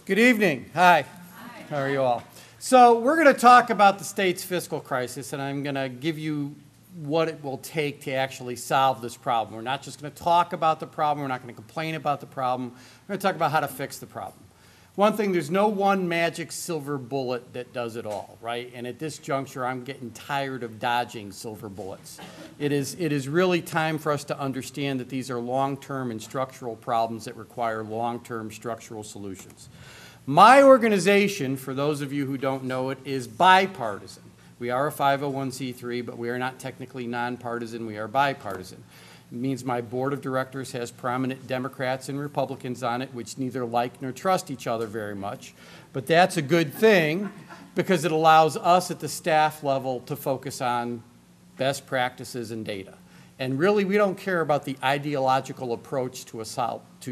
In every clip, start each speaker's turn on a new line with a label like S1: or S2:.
S1: Good evening. Hi. How are you all? So we're going to talk about the state's fiscal crisis, and I'm going to give you what it will take to actually solve this problem. We're not just going to talk about the problem. We're not going to complain about the problem. We're going to talk about how to fix the problem. One thing, there's no one magic silver bullet that does it all, right? And at this juncture, I'm getting tired of dodging silver bullets. It is really time for us to understand that these are long-term and structural problems that require long-term structural solutions. My organization, for those of you who don't know it, is bipartisan. We are a 501c3, but we are not technically nonpartisan. We are bipartisan. It means my board of directors has prominent Democrats and Republicans on it, which neither like nor trust each other very much. But that's a good thing because it allows us at the staff level to focus on best practices and data. And really, we don't care about the ideological approach to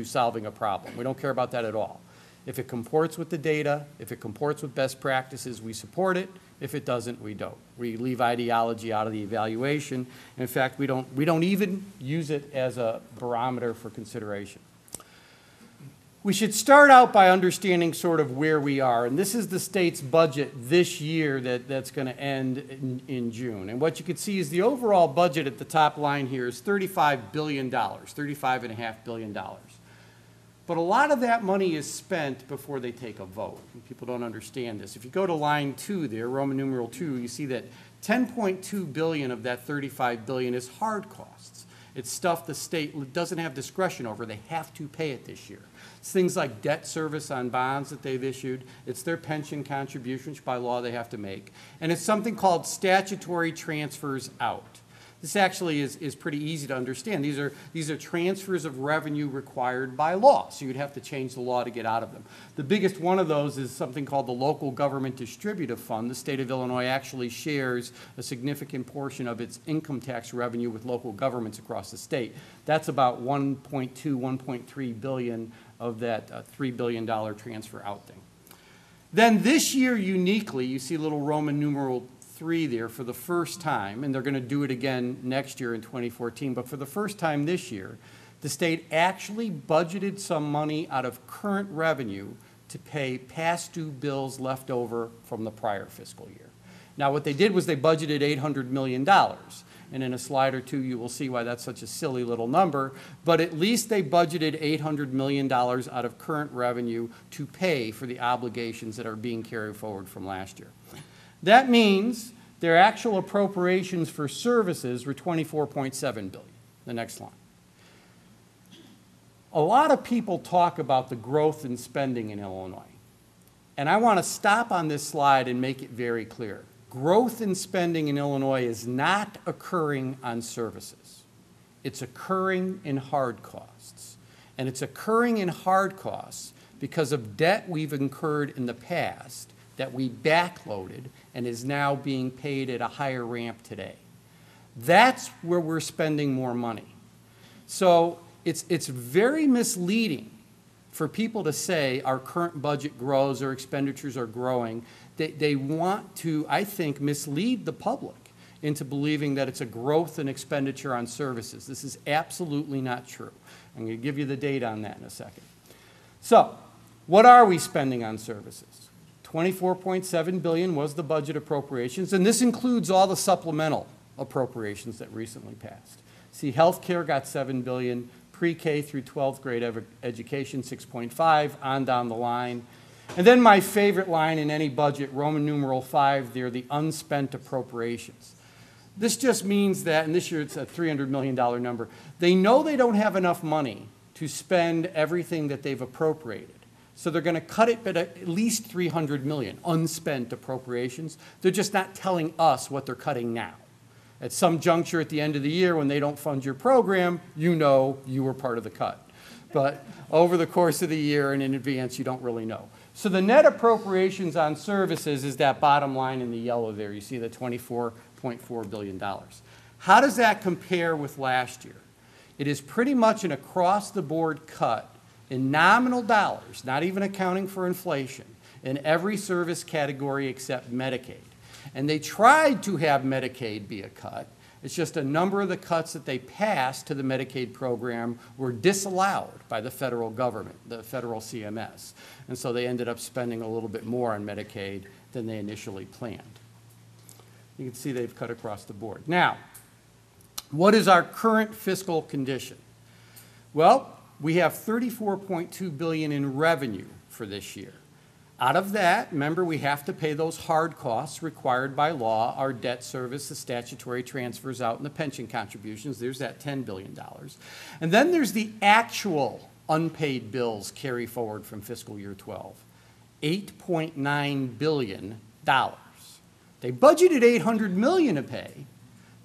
S1: solving a problem. We don't care about that at all. If it comports with the data, if it comports with best practices, we support it. If it doesn't, we don't. We leave ideology out of the evaluation. In fact, we don't even use it as a barometer for consideration. We should start out by understanding sort of where we are. And this is the state's budget this year that's going to end in June. And what you can see is the overall budget at the top line here is $35 billion, $35.5 billion. But a lot of that money is spent before they take a vote. And people don't understand this. If you go to line 2 there, Roman numeral 2, you see that $10.2 billion of that $35 billion is hard costs. It's stuff the state doesn't have discretion over. They have to pay it this year. It's things like debt service on bonds that they've issued. It's their pension contributions, which by law they have to make. And it's something called statutory transfers out. This actually is pretty easy to understand. These are transfers of revenue required by law, so you'd have to change the law to get out of them. The biggest one of those is something called the Local Government Distributive Fund. The state of Illinois actually shares a significant portion of its income tax revenue with local governments across the state. That's about 1.3 billion of that $3 billion transfer out thing. Then this year, uniquely, you see little Roman numeral 3 there for the first time, and they're going to do it again next year in 2014, but for the first time this year, the state actually budgeted some money out of current revenue to pay past due bills left over from the prior fiscal year. Now, what they did was they budgeted $800 million, and in a slide or two you will see why that's such a silly little number, but at least they budgeted $800 million out of current revenue to pay for the obligations that are being carried forward from last year. That means their actual appropriations for services were $24.7 billion. The next line. A lot of people talk about the growth in spending in Illinois. And I want to stop on this slide and make it very clear. Growth in spending in Illinois is not occurring on services. It's occurring in hard costs. And it's occurring in hard costs because of debt we've incurred in the past that we backloaded and is now being paid at a higher ramp today. That's where we're spending more money. So it's very misleading for people to say our current budget grows or expenditures are growing. They want to, I think, mislead the public into believing that it's a growth in expenditure on services. This is absolutely not true. I'm going to give you the data on that in a second. So, what are we spending on services? $24.7 billion was the budget appropriations, and this includes all the supplemental appropriations that recently passed. See, healthcare got $7 billion, pre-K through 12th grade education, 6.5, on down the line. And then my favorite line in any budget, Roman numeral 5, there, the unspent appropriations. This just means that, and this year it's a $300 million number, they know they don't have enough money to spend everything that they've appropriated. So they're going to cut it at least $300 million, unspent appropriations. They're just not telling us what they're cutting now. At some juncture at the end of the year when they don't fund your program, you know you were part of the cut. But over the course of the year and in advance, you don't really know. So the net appropriations on services is that bottom line in the yellow there. You see the $24.4 billion. How does that compare with last year? It is pretty much an across-the-board cut in nominal dollars, not even accounting for inflation, in every service category except Medicaid. And they tried to have Medicaid be a cut, It's just a number of the cuts that they passed to the Medicaid program were disallowed by the federal government, the federal CMS. And so they ended up spending a little bit more on Medicaid than they initially planned. You can see they've cut across the board. Now, what is our current fiscal condition? Well, we have $34.2 billion in revenue for this year. Out of that, remember, we have to pay those hard costs required by law, our debt service, the statutory transfers out, and the pension contributions. There's that $10 billion. And then there's the actual unpaid bills carry forward from fiscal year 12, $8.9 billion. They budgeted $800 million to pay.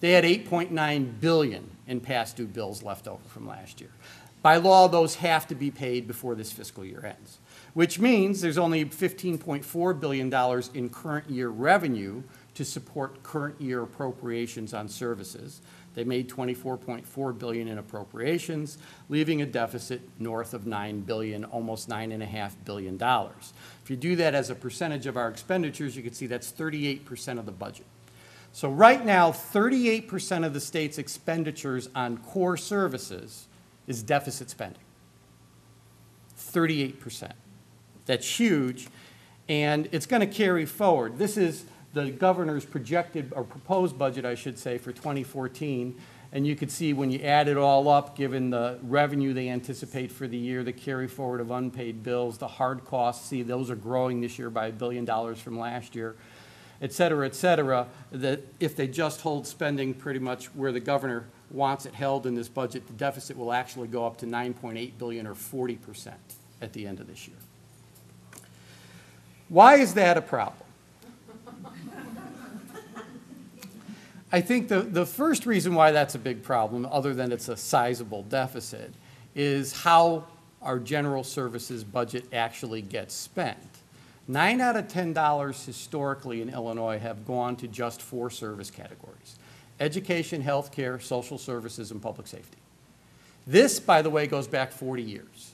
S1: They had $8.9 billion in past due bills left over from last year. By law, those have to be paid before this fiscal year ends, which means there's only $15.4 billion in current year revenue to support current year appropriations on services. They made $24.4 billion in appropriations, leaving a deficit north of $9 billion, almost $9.5 billion. If you do that as a percentage of our expenditures, you can see that's 38% of the budget. So right now, 38% of the state's expenditures on core services is deficit spending. 38%. That's huge, and it's going to carry forward. This is the governor's projected, or proposed budget, I should say, for 2014, and you can see when you add it all up, given the revenue they anticipate for the year, the carry forward of unpaid bills, the hard costs, see those are growing this year by $1 billion from last year, et cetera, that if they just hold spending pretty much where the governor wants it held in this budget, the deficit will actually go up to $9.8 billion, or 40% at the end of this year. Why is that a problem? I think the first reason why that's a big problem, other than it's a sizable deficit, is how our general services budget actually gets spent. 9 out of $10 historically in Illinois have gone to just 4 service categories: education, healthcare, social services, and public safety. This, by the way, goes back 40 years.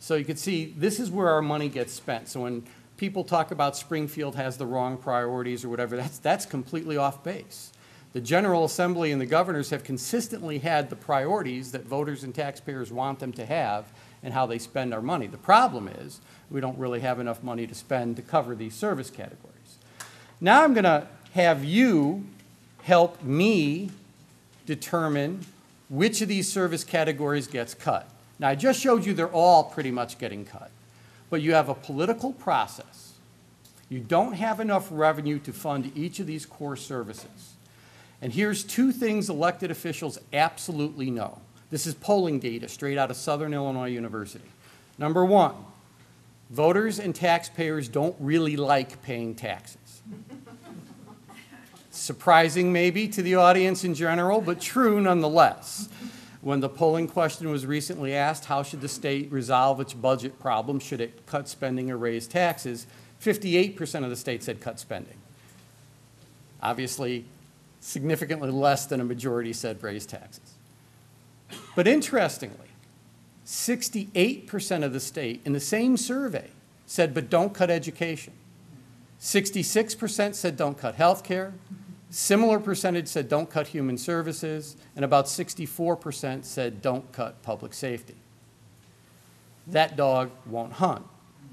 S1: So you can see this is where our money gets spent. So when people talk about Springfield has the wrong priorities or whatever, that's completely off base. The General Assembly and the governors have consistently had the priorities that voters and taxpayers want them to have and how they spend our money. The problem is we don't really have enough money to spend to cover these service categories. Now I'm going to have you help me determine which of these service categories gets cut. Now, I just showed you they're all pretty much getting cut, but you have a political process. You don't have enough revenue to fund each of these core services. And here's 2 things elected officials absolutely know. This is polling data straight out of Southern Illinois University. Number 1, voters and taxpayers don't really like paying taxes. Surprising maybe to the audience in general, but true nonetheless. When the polling question was recently asked, how should the state resolve its budget problem? Should it cut spending or raise taxes? 58% of the state said cut spending. Obviously, significantly less than a majority said raise taxes. But interestingly, 68% of the state in the same survey said, but don't cut education. 66% said don't cut health care. Similar percentage said don't cut human services, and about 64% said don't cut public safety. That dog won't hunt,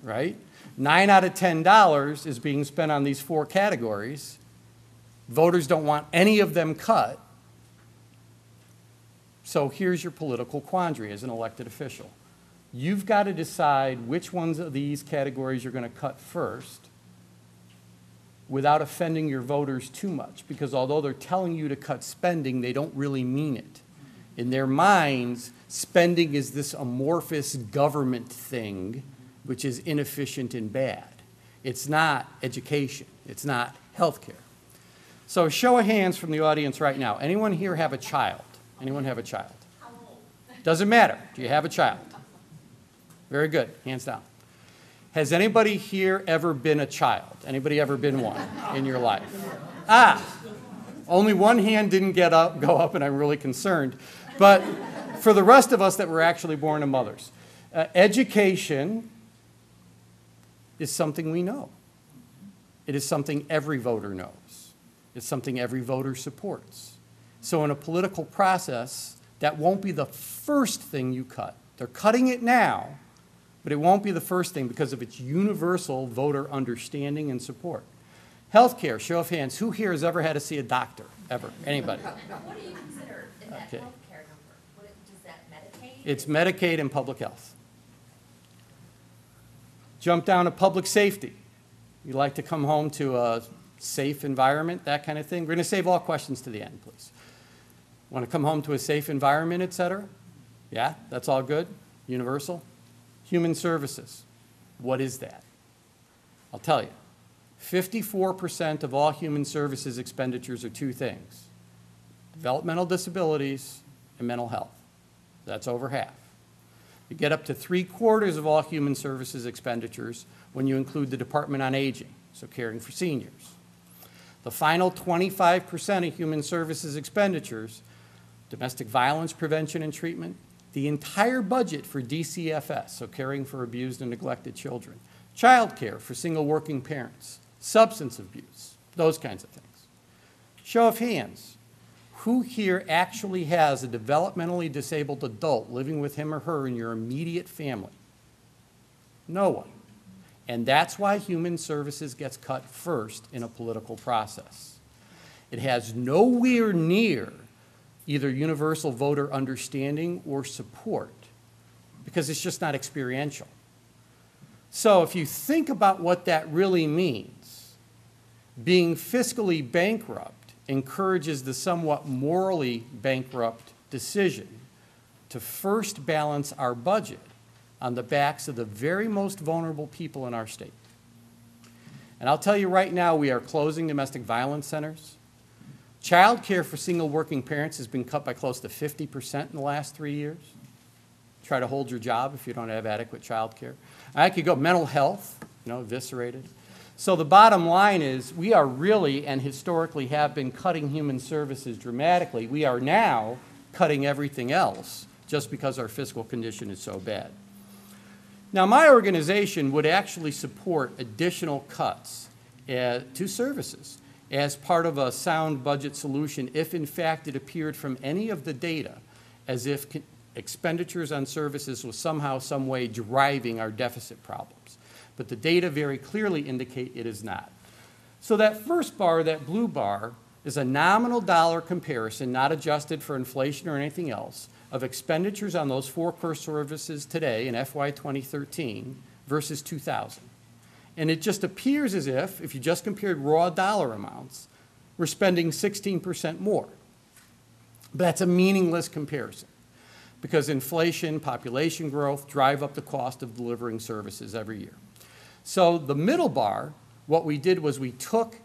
S1: right? 9 out of $10 is being spent on these 4 categories. Voters don't want any of them cut. So here's your political quandary as an elected official. You've got to decide which ones of these categories you're going to cut first without offending your voters too much, because although they're telling you to cut spending, they don't really mean it. In their minds, spending is this amorphous government thing which is inefficient and bad. It's not education. It's not health care. So show of hands from the audience right now. Anyone here have a child? Anyone have a child? Doesn't matter. Do you have a child? Very good. Hands down. Has anybody here ever been a child? Anybody ever been one in your life? Ah, only one hand didn't go up, and I'm really concerned. But for the rest of us that were actually born to mothers, education is something we know. It is something every voter knows. It's something every voter supports. So in a political process, that won't be the first thing you cut. They're cutting it now, but it won't be the first thing because of its universal voter understanding and support. Healthcare, show of hands. Who here has ever had to see a doctor? Ever? Anybody?
S2: What do you consider in that
S1: Okay.
S2: healthcare number? Does that Medicaid?
S1: It's Medicaid and public health. Jump down to public safety. You like to come home to a safe environment, that kind of thing? We're going to save all questions to the end, please. Want to come home to a safe environment, et cetera? Yeah, that's all good? Universal? Human services. What is that? I'll tell you. 54% of all human services expenditures are two things: developmental disabilities and mental health. That's over half. You get up to 3/4 of all human services expenditures when you include the Department on Aging, so caring for seniors. The final 25% of human services expenditures, domestic violence prevention and treatment, the entire budget for DCFS, so caring for abused and neglected children, child care for single working parents, substance abuse, those kinds of things. Show of hands. Who here actually has a developmentally disabled adult living with him or her in your immediate family? No one. And that's why human services gets cut first in a political process. It has nowhere near either universal voter understanding or support because it's just not experiential. So if you think about what that really means, being fiscally bankrupt encourages the somewhat morally bankrupt decision to first balance our budget on the backs of the very most vulnerable people in our state. And I'll tell you right now, we are closing domestic violence centers. Child care for single working parents has been cut by close to 50% in the last 3 years. Try to hold your job if you don't have adequate child care. I could go mental health, eviscerated. So the bottom line is we are really, and historically have been, cutting human services dramatically. We are now cutting everything else just because our fiscal condition is so bad. Now, my organization would actually support additional cuts to services as part of a sound budget solution if, in fact, it appeared from any of the data as if expenditures on services was somehow, some way driving our deficit problems. But the data very clearly indicate it is not. So that first bar, that blue bar, is a nominal dollar comparison, not adjusted for inflation or anything else, of expenditures on those four core services today in FY 2013 versus 2000. And it just appears as if you just compared raw dollar amounts, we're spending 16% more. But that's a meaningless comparison because inflation, population growth drive up the cost of delivering services every year. So the middle bar, what we did was we took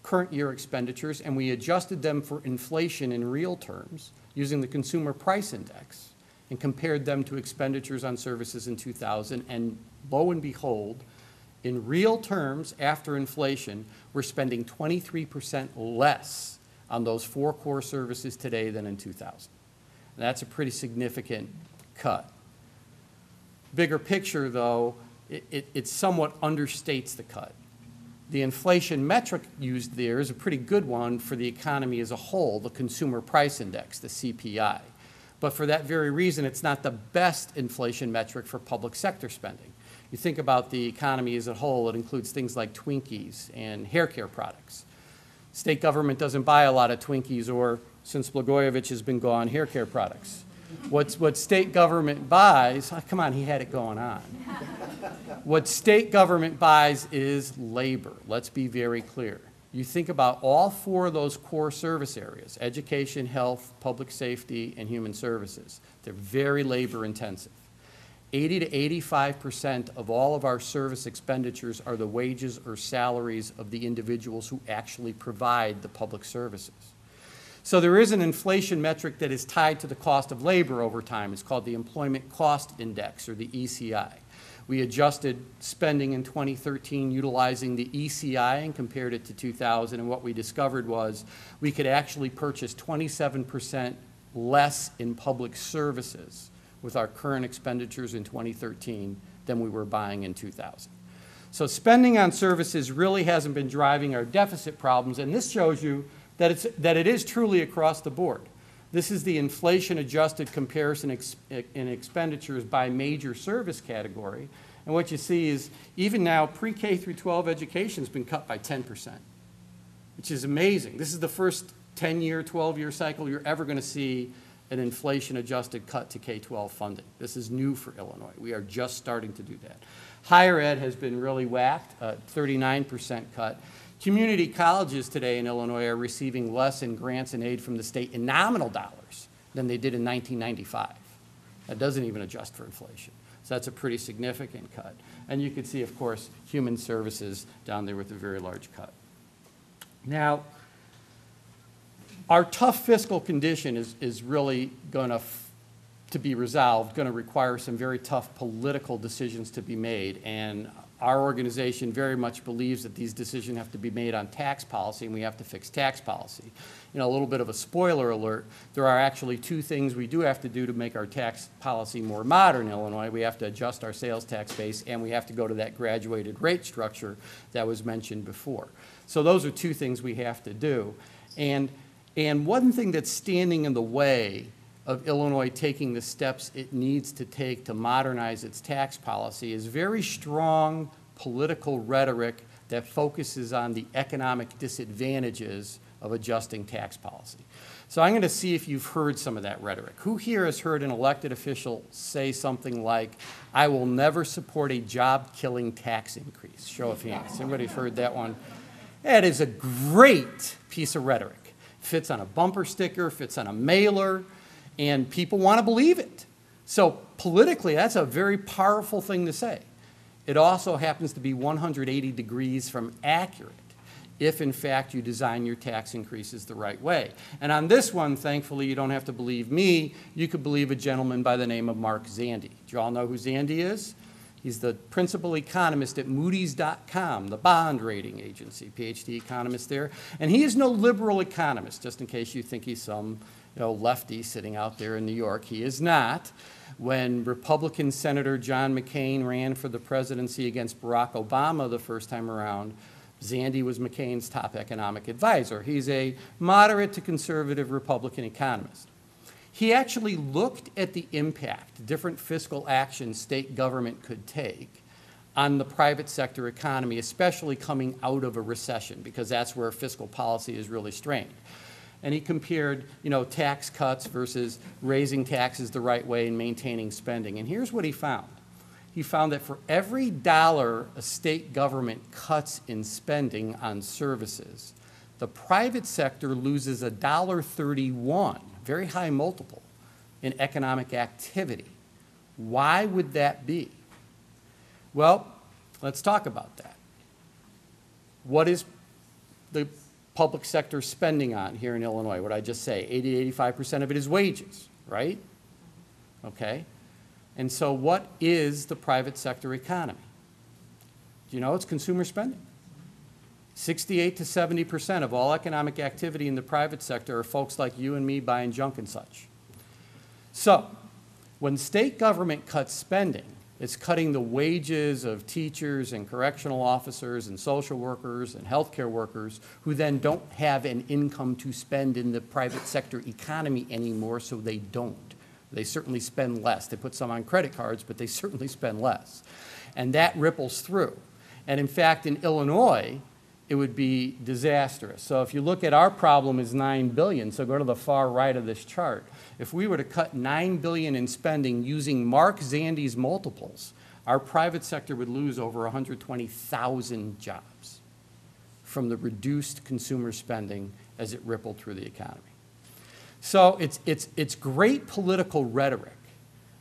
S1: current year expenditures and we adjusted them for inflation in real terms using the Consumer Price Index and compared them to expenditures on services in 2000. And lo and behold, in real terms, after inflation, we're spending 23% less on those four core services today than in 2000. And that's a pretty significant cut. Bigger picture, though, it somewhat understates the cut. The inflation metric used there is a pretty good one for the economy as a whole, the Consumer Price Index, the CPI. But for that very reason, it's not the best inflation metric for public sector spending. You think about the economy as a whole, it includes things like Twinkies and hair care products. State government doesn't buy a lot of Twinkies or, since Blagojevich has been gone, hair care products. What state government buys, come on, he had it going on. What state government buys is labor. Let's be very clear. You think about all four of those core service areas, education, health, public safety, and human services. They're very labor intensive. 80 to 85% of all of our service expenditures are the wages or salaries of the individuals who actually provide the public services. So there is an inflation metric that is tied to the cost of labor over time. It's called the Employment Cost Index, or the ECI. We adjusted spending in 2013 utilizing the ECI and compared it to 2000, and what we discovered was we could actually purchase 27% less in public services with our current expenditures in 2013 than we were buying in 2000. So spending on services really hasn't been driving our deficit problems, and this shows you that it is truly across the board. This is the inflation-adjusted comparison in expenditures by major service category. And what you see is even now, pre-K through 12 education has been cut by 10%, which is amazing. This is the first 10-year, 12-year cycle you're ever going to see an inflation-adjusted cut to K-12 funding. This is new for Illinois. We are just starting to do that. Higher ed has been really whacked, 39% cut. Community colleges today in Illinois are receiving less in grants and aid from the state in nominal dollars than they did in 1995. That doesn't even adjust for inflation. So that's a pretty significant cut. And you can see, of course, human services down there with a very large cut. Now, our tough fiscal condition is really going to be resolved, going to require some very tough political decisions to be made. And our organization very much believes that these decisions have to be made on tax policy, and we have to fix tax policy. You know, a little bit of a spoiler alert, there are actually two things we do have to do to make our tax policy more modern in Illinois. We have to adjust our sales tax base, and we have to go to that graduated rate structure that was mentioned before. So those are two things we have to do. And one thing that's standing in the way of Illinois taking the steps it needs to take to modernize its tax policy is very strong political rhetoric that focuses on the economic disadvantages of adjusting tax policy. So I'm going to see if you've heard some of that rhetoric. Who here has heard an elected official say something like, "I will never support a job-killing tax increase"? Show of hands. Everybody's heard that one? That is a great piece of rhetoric. Fits on a bumper sticker, fits on a mailer, and people want to believe it. So politically, that's a very powerful thing to say. It also happens to be 180 degrees from accurate if, in fact, you design your tax increases the right way. And on this one, thankfully, you don't have to believe me. You could believe a gentleman by the name of Mark Zandi. Do you all know who Zandi is? He's the principal economist at Moody's.com, the bond rating agency, PhD economist there. And he is no liberal economist, just in case you think he's some lefty sitting out there in New York. He is not. When Republican Senator John McCain ran for the presidency against Barack Obama the first time around, Zandi was McCain's top economic advisor. He's a moderate to conservative Republican economist. He actually looked at the impact different fiscal actions state government could take on the private sector economy, especially coming out of a recession, because that's where fiscal policy is really strained. And he compared, tax cuts versus raising taxes the right way and maintaining spending. And here's what he found. He found that for every dollar a state government cuts in spending on services, the private sector loses $1.31, very high multiple, in economic activity. Why would that be? Well, let's talk about that. What is the public sector spending on here in Illinois? What did I just say? 80–85% of it is wages, right? Okay. And so what is the private sector economy? Do you know? It's consumer spending. 68 to 70% of all economic activity in the private sector are folks like you and me buying junk and such. So when state government cuts spending, it's cutting the wages of teachers and correctional officers and social workers and healthcare workers who then don't have an income to spend in the private sector economy anymore, so they don't. They certainly spend less. They put some on credit cards, but they certainly spend less. And that ripples through. And in fact, in Illinois, it would be disastrous. So if you look at our problem is $9 billion, so go to the far right of this chart. If we were to cut $9 billion in spending using Mark Zandi's multiples, our private sector would lose over 120,000 jobs from the reduced consumer spending as it rippled through the economy. So it's great political rhetoric,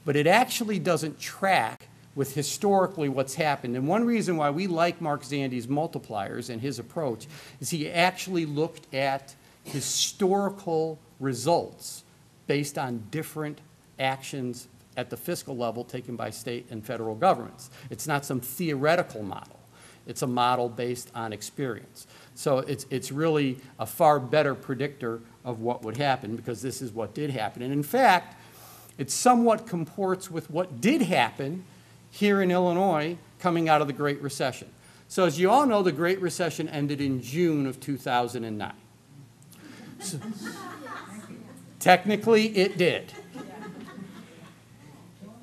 S1: but it actually doesn't track with historically what's happened. And one reason why we like Mark Zandi's multipliers and his approach is he actually looked at historical results based on different actions at the fiscal level taken by state and federal governments. It's not some theoretical model. It's a model based on experience. So it's really a far better predictor of what would happen, because this is what did happen. And in fact, it somewhat comports with what did happen here in Illinois coming out of the Great Recession. So as you all know, the Great Recession ended in June of 2009. Technically, it did.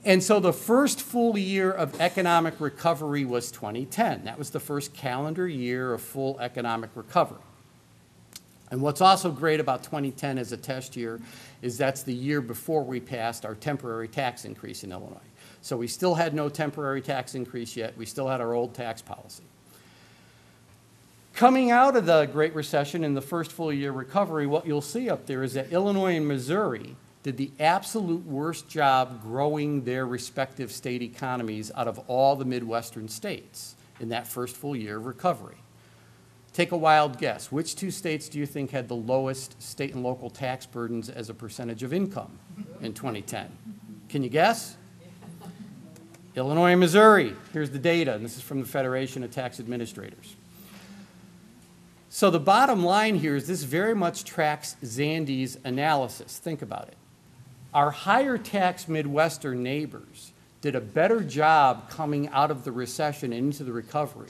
S1: And so the first full year of economic recovery was 2010. That was the first calendar year of full economic recovery. And what's also great about 2010 as a test year is that's the year before we passed our temporary tax increase in Illinois. So we still had no temporary tax increase yet. We still had our old tax policy. Coming out of the Great Recession in the first full year recovery, what you'll see up there is that Illinois and Missouri did the absolute worst job growing their respective state economies out of all the Midwestern states in that first full year of recovery. Take a wild guess. Which two states do you think had the lowest state and local tax burdens as a percentage of income in 2010? Can you guess? Illinois and Missouri. Here's the data, and this is from the Federation of Tax Administrators. So the bottom line here is this very much tracks Zandy's analysis. Think about it. Our higher tax Midwestern neighbors did a better job coming out of the recession and into the recovery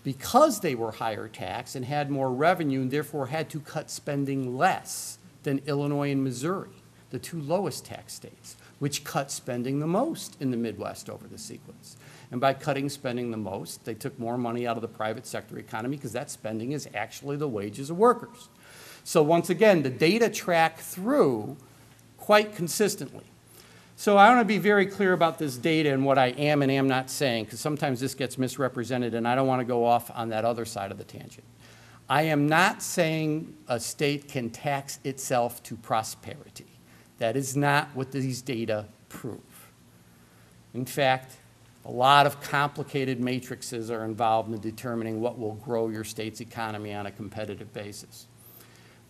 S1: because they were higher tax and had more revenue and therefore had to cut spending less than Illinois and Missouri, the two lowest tax states, which cut spending the most in the Midwest over the sequence. And by cutting spending the most, they took more money out of the private sector economy because that spending is actually the wages of workers. So once again, the data track through quite consistently. So I want to be very clear about this data and what I am and am not saying, because sometimes this gets misrepresented and I don't want to go off on that other side of the tangent. I am not saying a state can tax itself to prosperity. That is not what these data prove. In fact, a lot of complicated matrices are involved in determining what will grow your state's economy on a competitive basis.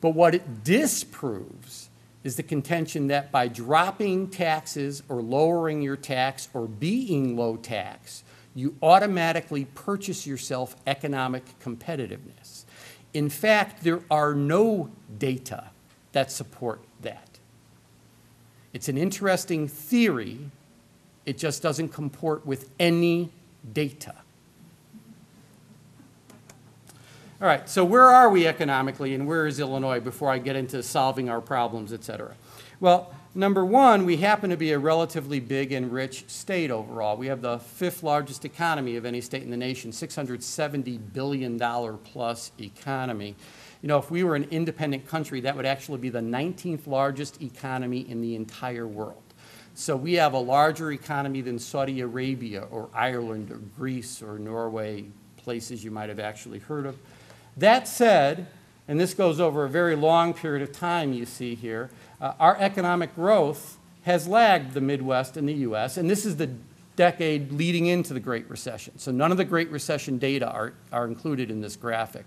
S1: But what it disproves is the contention that by dropping taxes or lowering your tax or being low tax, you automatically purchase yourself economic competitiveness. In fact, there are no data that support that. It's an interesting theory. It just doesn't comport with any data. All right, so where are we economically and where is Illinois before I get into solving our problems, et cetera? Well, number one, we happen to be a relatively big and rich state overall. We have the 5th largest economy of any state in the nation, $670 billion plus economy. You know, if we were an independent country, that would actually be the 19th largest economy in the entire world. So we have a larger economy than Saudi Arabia or Ireland or Greece or Norway, places you might have actually heard of. That said, and this goes over a very long period of time you see here, our economic growth has lagged the Midwest and the U.S., and this is the decade leading into the Great Recession. So none of the Great Recession data are included in this graphic.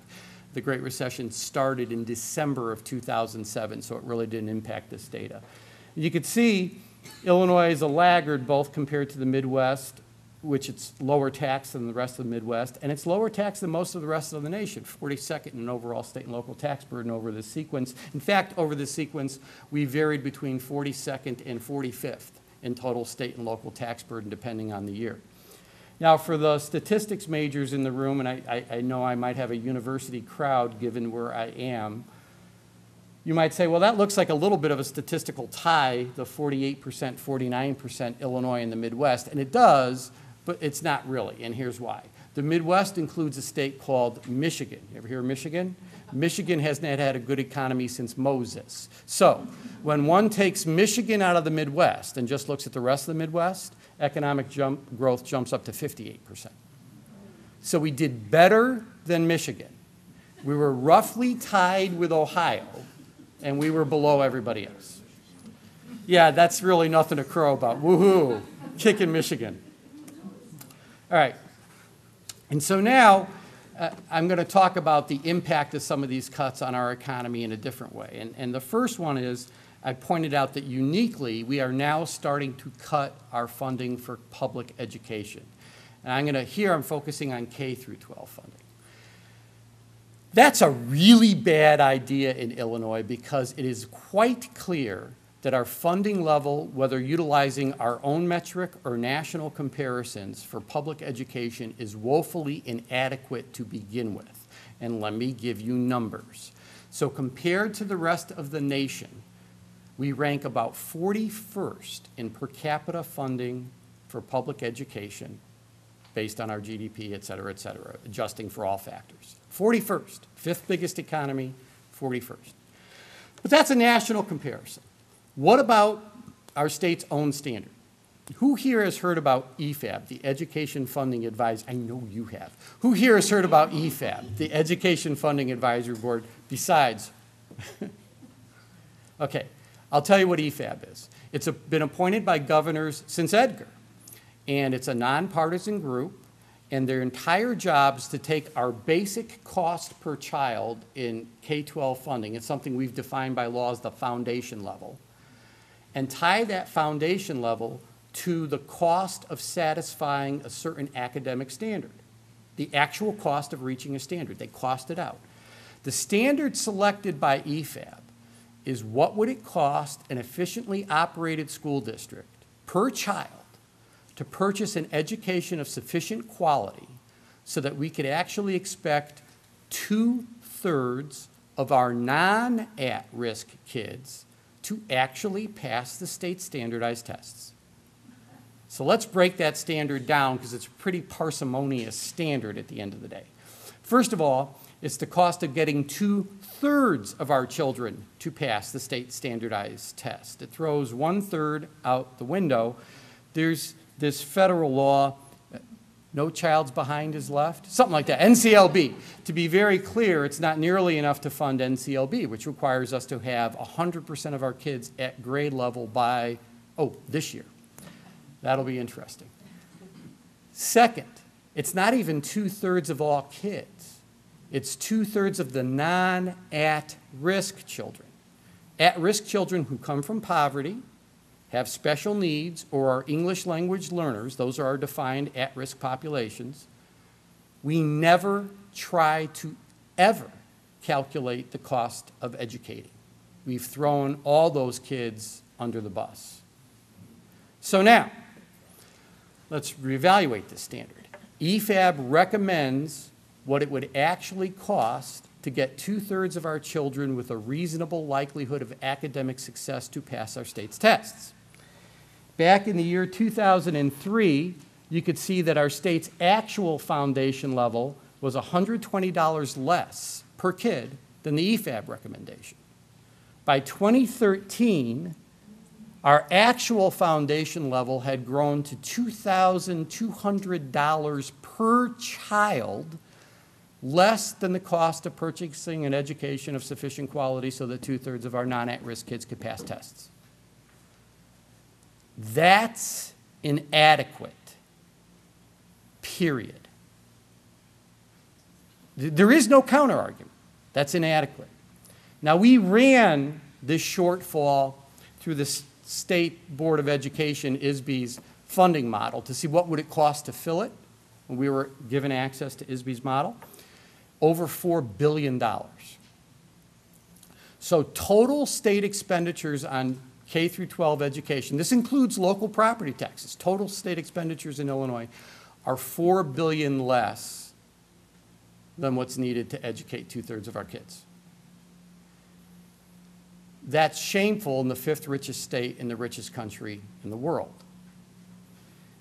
S1: The Great Recession started in December of 2007, so it really didn't impact this data. You could see Illinois is a laggard both compared to the Midwest, which it's lower tax than the rest of the Midwest, and it's lower tax than most of the rest of the nation, 42nd in overall state and local tax burden over this sequence. In fact, over this sequence, we varied between 42nd and 45th in total state and local tax burden, depending on the year. Now, for the statistics majors in the room, and I know I might have a university crowd given where I am, you might say, well, that looks like a little bit of a statistical tie, the 48%, 49% Illinois and the Midwest, and it does, but it's not really, and here's why. The Midwest includes a state called Michigan. You ever hear of Michigan? Michigan has not had a good economy since Moses. So when one takes Michigan out of the Midwest and just looks at the rest of the Midwest, economic growth jumps up to 58%. So we did better than Michigan. We were roughly tied with Ohio, and we were below everybody else. Yeah, that's really nothing to crow about. Woohoo, kicking Michigan. All right, and so now I'm going to talk about the impact of some of these cuts on our economy in a different way. And the first one is, I pointed out that uniquely, we are now starting to cut our funding for public education. And here I'm focusing on K through 12 funding. That's a really bad idea in Illinois because it is quite clear that our funding level, whether utilizing our own metric or national comparisons for public education, is woefully inadequate to begin with. And let me give you numbers. So compared to the rest of the nation, we rank about 41st in per capita funding for public education based on our GDP, et cetera, adjusting for all factors. 41st, fifth biggest economy, 41st. But that's a national comparison. What about our state's own standard? Who here has heard about EFAB, the Education Funding Advisory? I know you have. Who here has heard about EFAB, the Education Funding Advisory Board, besides? Okay, I'll tell you what EFAB is. It's been appointed by governors since Edgar, and it's a nonpartisan group, and their entire job is to take our basic cost per child in K-12 funding. It's something we've defined by law as the foundation level, and tie that foundation level to the cost of satisfying a certain academic standard, the actual cost of reaching a standard. They cost it out. The standard selected by EFAB is what would it cost an efficiently operated school district per child to purchase an education of sufficient quality so that we could actually expect 2/3 of our non-at-risk kids to actually pass the state standardized tests. So let's break that standard down because it's a pretty parsimonious standard at the end of the day. First of all, it's the cost of getting 2/3 of our children to pass the state standardized test. It throws 1/3 out the window. There's this federal law, no child's behind is left, something like that, NCLB. To be very clear, it's not nearly enough to fund NCLB, which requires us to have 100% of our kids at grade level by, this year. That'll be interesting. Second, it's not even 2/3 of all kids. It's 2/3 of the non-at-risk children. At-risk children who come from poverty, have special needs, or are English language learners. Those are our defined at-risk populations. We never try to ever calculate the cost of educating. We've thrown all those kids under the bus. So now, let's reevaluate this standard. EFAB recommends what it would actually cost to get 2/3 of our children with a reasonable likelihood of academic success to pass our state's tests. Back in the year 2003, you could see that our state's actual foundation level was $120 less per kid than the EFAB recommendation. By 2013, our actual foundation level had grown to $2,200 per child, less than the cost of purchasing an education of sufficient quality so that 2/3 of our non-at-risk kids could pass tests. That's inadequate, period. There is no counterargument. That's inadequate. Now, we ran this shortfall through the State Board of Education, ISB's funding model to see what would it cost to fill it when we were given access to ISB's model. Over $4 billion. So total state expenditures on K through 12 education, this includes local property taxes, total state expenditures in Illinois are $4 billion less than what's needed to educate 2/3 of our kids. That's shameful in the 5th richest state in the richest country in the world.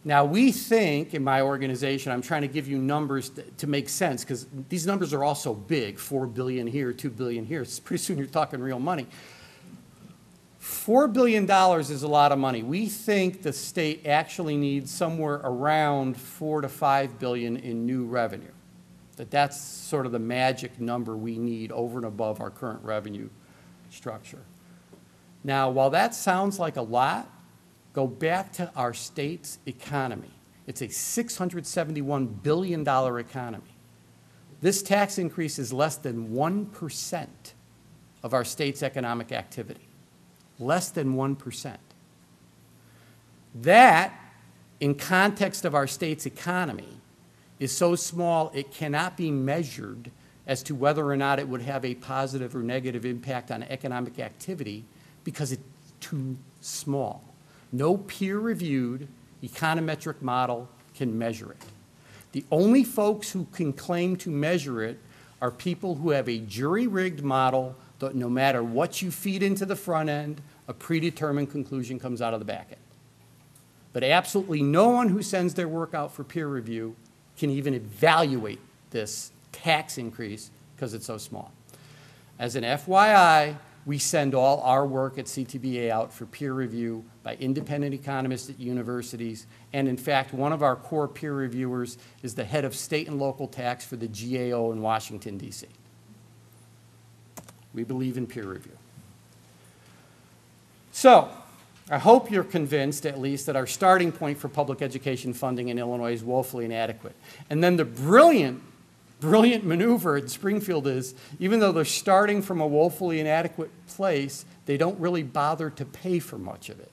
S1: Now, we think in my organization, I'm trying to give you numbers to make sense because these numbers are all so big, $4 billion here, $2 billion here. Pretty soon you're talking real money. $4 billion is a lot of money. We think the state actually needs somewhere around $4 to $5 billion in new revenue. That's sort of the magic number we need over and above our current revenue structure. Now, while that sounds like a lot, go back to our state's economy. It's a $671 billion economy. This tax increase is less than 1% of our state's economic activity. Less than 1%. That, in context of our state's economy, is so small it cannot be measured as to whether or not it would have a positive or negative impact on economic activity because it's too small. No peer-reviewed econometric model can measure it. The only folks who can claim to measure it are people who have a jury-rigged model No matter what you feed into the front end, a predetermined conclusion comes out of the back end. But absolutely no one who sends their work out for peer review can even evaluate this tax increase because it's so small. As an FYI, we send all our work at CTBA out for peer review by independent economists at universities. And in fact, one of our core peer reviewers is the head of state and local tax for the GAO in Washington, D.C. We believe in peer review. So, I hope you're convinced, at least, that our starting point for public education funding in Illinois is woefully inadequate. And then the brilliant maneuver at Springfield is, even though they're starting from a woefully inadequate place, they don't really bother to pay for much of it.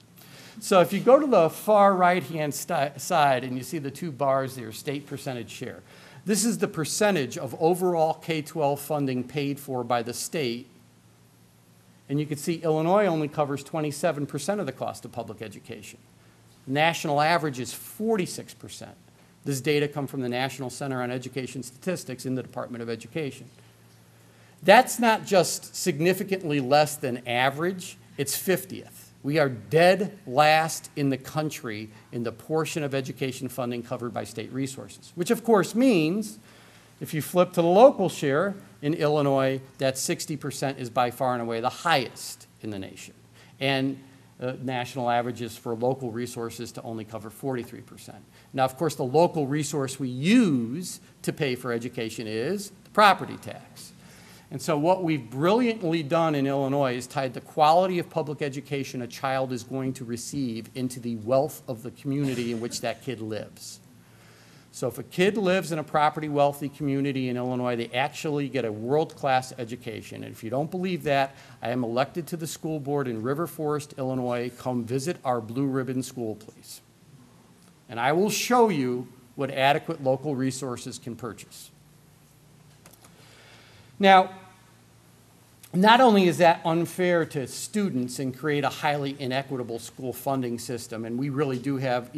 S1: So if you go to the far right-hand side and you see the two bars there, state percentage share, this is the percentage of overall K-12 funding paid for by the state. And you can see Illinois only covers 27% of the cost of public education. National average is 46%. This data come from the National Center on Education Statistics in the Department of Education. That's not just significantly less than average, it's 50th. We are dead last in the country in the portion of education funding covered by state resources, which of course means if you flip to the local share in Illinois, that 60% is by far and away the highest in the nation. And national averages for local resources to only cover 43%. Now, of course, the local resource we use to pay for education is the property tax. And so what we've brilliantly done in Illinois is tied the quality of public education a child is going to receive into the wealth of the community in which that kid lives. So if a kid lives in a property-wealthy community in Illinois, they actually get a world-class education. And if you don't believe that, I am elected to the school board in River Forest, Illinois. Come visit our Blue Ribbon School, please. And I will show you what adequate local resources can purchase. Now, not only is that unfair to students and create a highly inequitable school funding system, and we really do have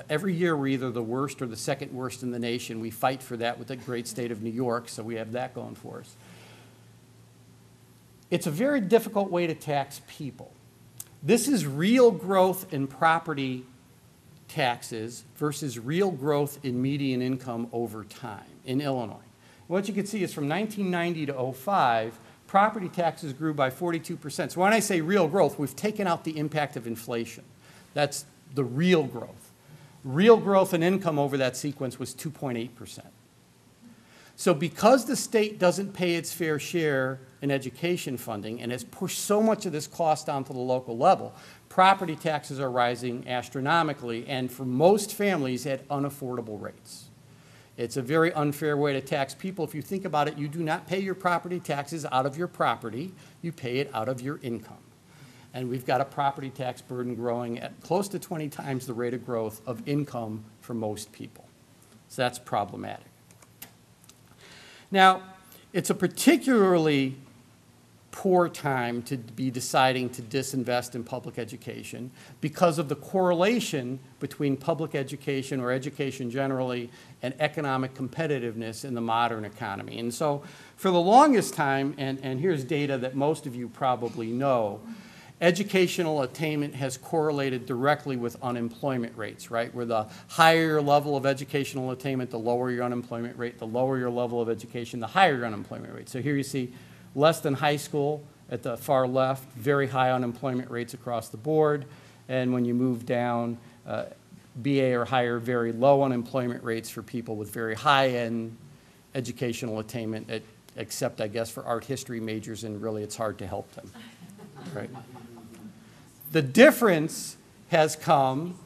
S1: every year we're either the worst or the second worst in the nation. We fight for that with the great state of New York, so we have that going for us. It's a very difficult way to tax people. This is real growth in property taxes versus real growth in median income over time in Illinois. What you can see is from 1990 to 2005, property taxes grew by 42%. So when I say real growth, we've taken out the impact of inflation. That's the real growth. Real growth in income over that sequence was 2.8%. So because the state doesn't pay its fair share in education funding and has pushed so much of this cost onto the local level, property taxes are rising astronomically and for most families at unaffordable rates. It's a very unfair way to tax people. If you think about it, you do not pay your property taxes out of your property, you pay it out of your income. And we've got a property tax burden growing at close to 20 times the rate of growth of income for most people. So that's problematic. Now, it's a particularly poor time to be deciding to disinvest in public education because of the correlation between public education or education generally and economic competitiveness in the modern economy. And so for the longest time, and here's data that most of you probably know, educational attainment has correlated directly with unemployment rates, right? Where the higher your level of educational attainment, the lower your unemployment rate, the lower your level of education, the higher your unemployment rate. So here you see less than high school at the far left, very high unemployment rates across the board. And when you move down, BA or higher, very low unemployment rates for people with very high-end educational attainment, except, I guess, for art history majors, and really it's hard to help them, right? The difference has come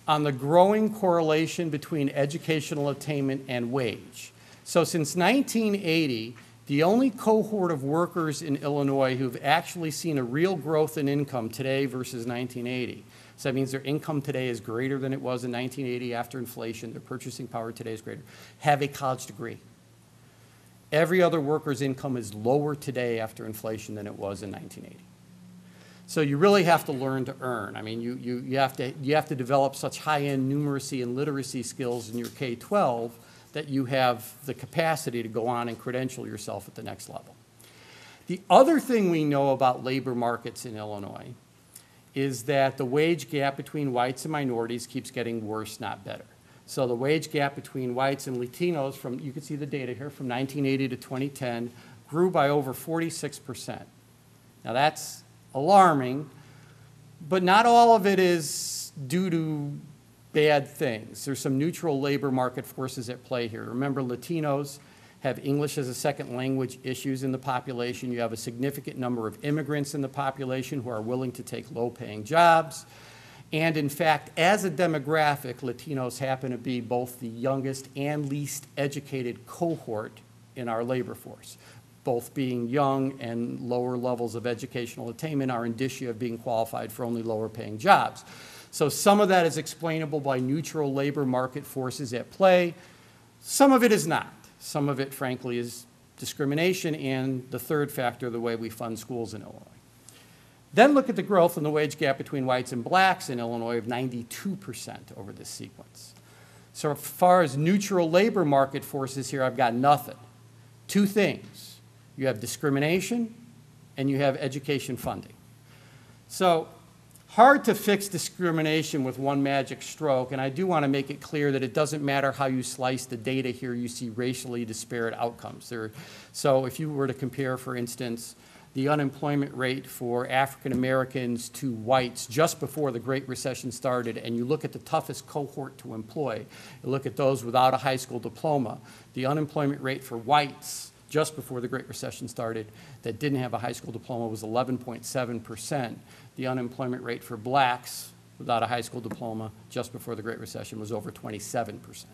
S1: on the growing correlation between educational attainment and wage. So since 1980, the only cohort of workers in Illinois who've actually seen a real growth in income today versus 1980, so that means their income today is greater than it was in 1980 after inflation, their purchasing power today is greater, have a college degree. Every other worker's income is lower today after inflation than it was in 1980. So you really have to learn to earn. I mean, you have to develop such high-end numeracy and literacy skills in your K-12 that you have the capacity to go on and credential yourself at the next level. The other thing we know about labor markets in Illinois is that the wage gap between whites and minorities keeps getting worse, not better. So the wage gap between whites and Latinos from, you can see the data here, from 1980 to 2010 grew by over 46%. Now that's alarming, but not all of it is due to bad things. There's some neutral labor market forces at play here. Remember, Latinos have English as a second language issues in the population. You have a significant number of immigrants in the population who are willing to take low-paying jobs. And in fact, as a demographic, Latinos happen to be both the youngest and least educated cohort in our labor force. Both being young and lower levels of educational attainment are indicia of being qualified for only lower-paying jobs. So some of that is explainable by neutral labor market forces at play. Some of it is not. Some of it, frankly, is discrimination and the third factor, the way we fund schools in Illinois. Then look at the growth in the wage gap between whites and blacks in Illinois of 92% over this sequence. So as far as neutral labor market forces here, I've got nothing. Two things. You have discrimination and you have education funding. So hard to fix discrimination with one magic stroke, and I do want to make it clear that it doesn't matter how you slice the data here, you see racially disparate outcomes. So if you were to compare, for instance, the unemployment rate for African Americans to whites just before the Great Recession started, and you look at the toughest cohort to employ, you look at those without a high school diploma, the unemployment rate for whites just before the Great Recession started that didn't have a high school diploma was 11.7%. The unemployment rate for blacks without a high school diploma just before the Great Recession was over 27%.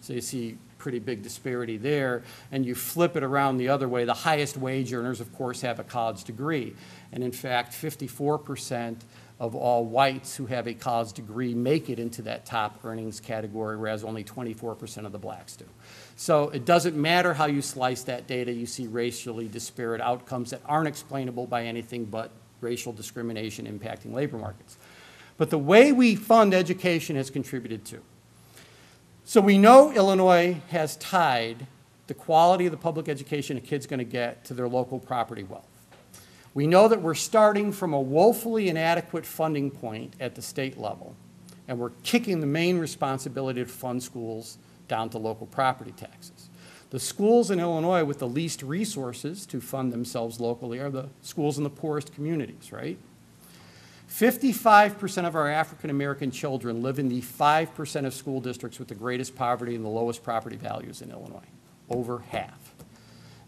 S1: So you see pretty big disparity there. And you flip it around the other way. The highest wage earners, of course, have a college degree. And in fact, 54% of all whites who have a college degree make it into that top earnings category, whereas only 24% of the blacks do. So it doesn't matter how you slice that data, you see racially disparate outcomes that aren't explainable by anything but racial discrimination impacting labor markets. But the way we fund education has contributed too. So we know Illinois has tied the quality of the public education a kid's going to get to their local property wealth. We know that we're starting from a woefully inadequate funding point at the state level, and we're kicking the main responsibility to fund schools down to local property taxes. The schools in Illinois with the least resources to fund themselves locally are the schools in the poorest communities, right? 55% of our African American children live in the 5% of school districts with the greatest poverty and the lowest property values in Illinois, over half.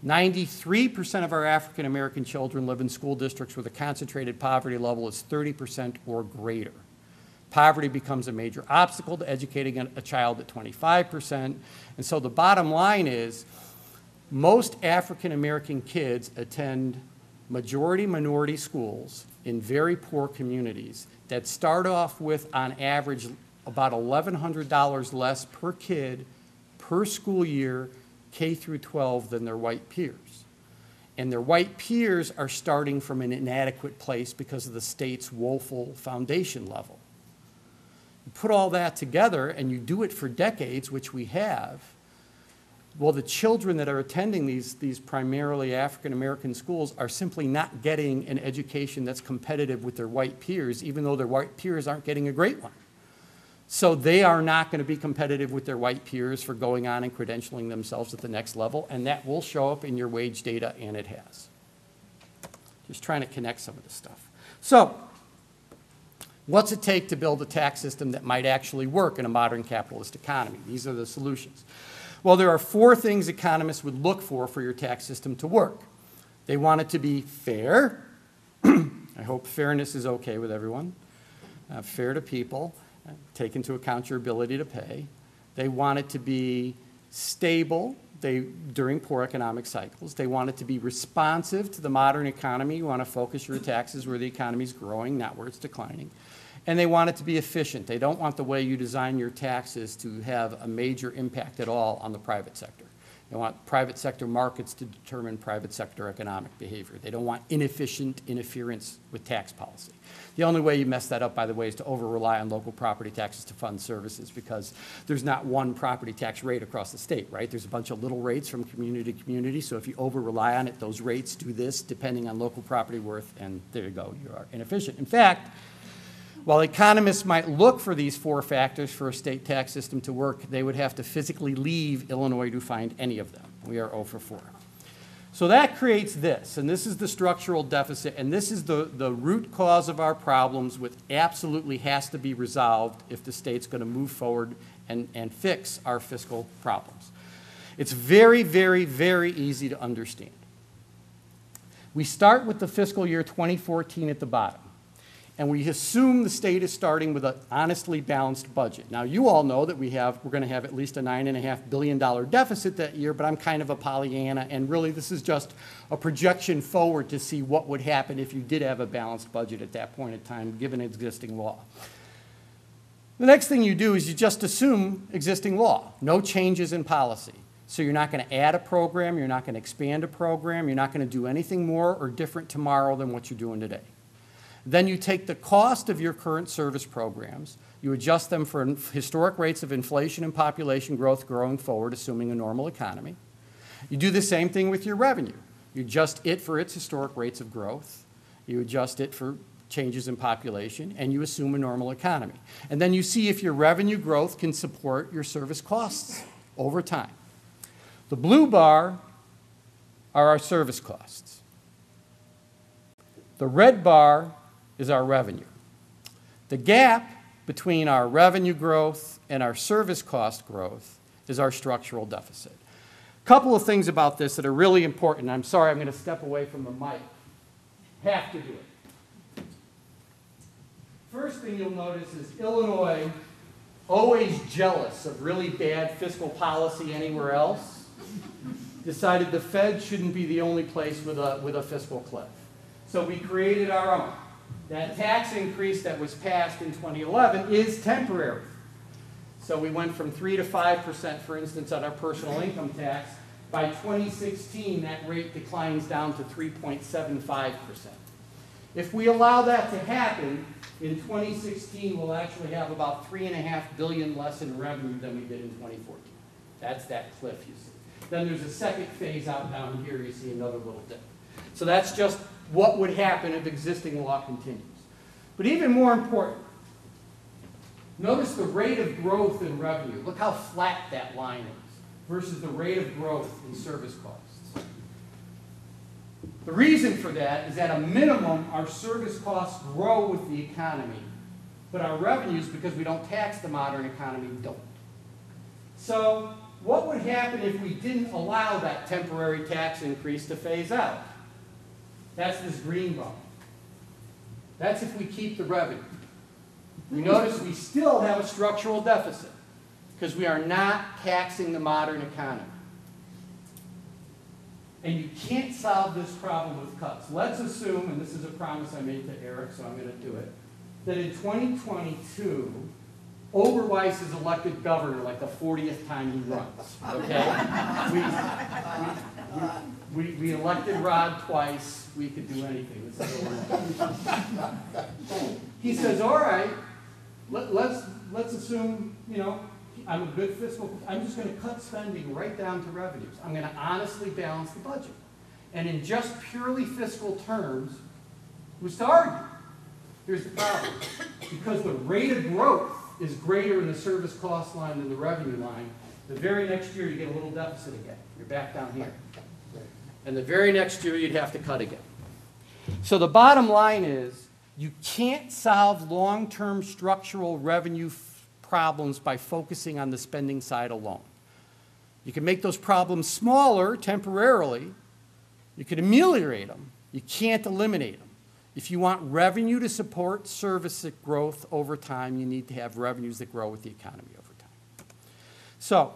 S1: 93% of our African American children live in school districts where the concentrated poverty level is 30% or greater. Poverty becomes a major obstacle to educating a child at 25%. And so the bottom line is most African American kids attend majority minority schools in very poor communities that start off with, on average, about $1,100 less per kid per school year, K through 12, than their white peers. And their white peers are starting from an inadequate place because of the state's woeful foundation level. You put all that together and you do it for decades, which we have, well, the children that are attending these primarily African American schools are simply not getting an education that's competitive with their white peers, even though their white peers aren't getting a great one. So they are not going to be competitive with their white peers for going on and credentialing themselves at the next level, and that will show up in your wage data, and it has. Just trying to connect some of this stuff. So what's it take to build a tax system that might actually work in a modern capitalist economy? These are the solutions. Well, there are four things economists would look for your tax system to work. They want it to be fair. I hope fairness is okay with everyone. Fair to people. Take into account your ability to pay. They want it to be stable during poor economic cycles. They want it to be responsive to the modern economy. You want to focus your taxes where the economy is growing, not where it's declining. And they want it to be efficient. They don't want the way you design your taxes to have a major impact at all on the private sector. They want private sector markets to determine private sector economic behavior. They don't want inefficient interference with tax policy. The only way you mess that up, by the way, is to over-rely on local property taxes to fund services, because there's not one property tax rate across the state, right? There's a bunch of little rates from community to community, so if you over-rely on it, those rates do this depending on local property worth, and there you go, you are inefficient. In fact, while economists might look for these 4 factors for a state tax system to work, they would have to physically leave Illinois to find any of them. We are 0 for 4. So that creates this, and this is the structural deficit, and this is the root cause of our problems, which absolutely has to be resolved if the state's going to move forward and fix our fiscal problems. It's very, very, very easy to understand. We start with the fiscal year 2014 at the bottom. And we assume the state is starting with an honestly balanced budget. Now, you all know that we're going to have at least a $9.5 billion deficit that year, but I'm kind of a Pollyanna, and really this is just a projection forward to see what would happen if you did have a balanced budget at that point in time, given existing law. The next thing you do is you just assume existing law, no changes in policy. So you're not going to add a program, you're not going to expand a program, you're not going to do anything more or different tomorrow than what you're doing today. Then you take the cost of your current service programs, you adjust them for historic rates of inflation and population growth growing forward, assuming a normal economy. You do the same thing with your revenue. You adjust it for its historic rates of growth. You adjust it for changes in population, and you assume a normal economy. And then you see if your revenue growth can support your service costs over time. The blue bar are our service costs. The red bar is our revenue. The gap between our revenue growth and our service cost growth is our structural deficit. A couple of things about this that are really important. I'm sorry, I'm going to step away from the mic. Have to do it. First thing you'll notice is Illinois, always jealous of really bad fiscal policy anywhere else, decided the Fed shouldn't be the only place with a fiscal cliff. So we created our own. That tax increase that was passed in 2011 is temporary. So we went from 3 to 5%, for instance, on our personal income tax. By 2016, that rate declines down to 3.75%. If we allow that to happen, in 2016, we'll actually have about $3.5 billion less in revenue than we did in 2014. That's that cliff you see. Then there's a second phase out down here. You see another little dip. So that's just what would happen if existing law continues. But even more important, notice the rate of growth in revenue. Look how flat that line is versus the rate of growth in service costs. The reason for that is at a minimum, our service costs grow with the economy, but our revenues, because we don't tax the modern economy, don't. So what would happen if we didn't allow that temporary tax increase to phase out? That's this green bar. That's if we keep the revenue. You notice we still have a structural deficit because we are not taxing the modern economy. And you can't solve this problem with cuts. Let's assume, and this is a promise I made to Eric, so I'm going to do it, that in 2022, Oberweis is elected governor like the 40th time he runs, okay? We elected Rod twice. We could do anything. He says, all right, let's assume, you know, I'm a good fiscal, I'm just going to cut spending right down to revenues. I'm going to honestly balance the budget. And in just purely fiscal terms, who's to argue? Here's the problem. Because the rate of growth is greater in the service cost line than the revenue line, the very next year you get a little deficit again. You're back down here. And the very next year you'd have to cut again. So the bottom line is you can't solve long-term structural revenue problems by focusing on the spending side alone. You can make those problems smaller temporarily. You can ameliorate them. You can't eliminate them. If you want revenue to support service growth over time, you need to have revenues that grow with the economy over time. So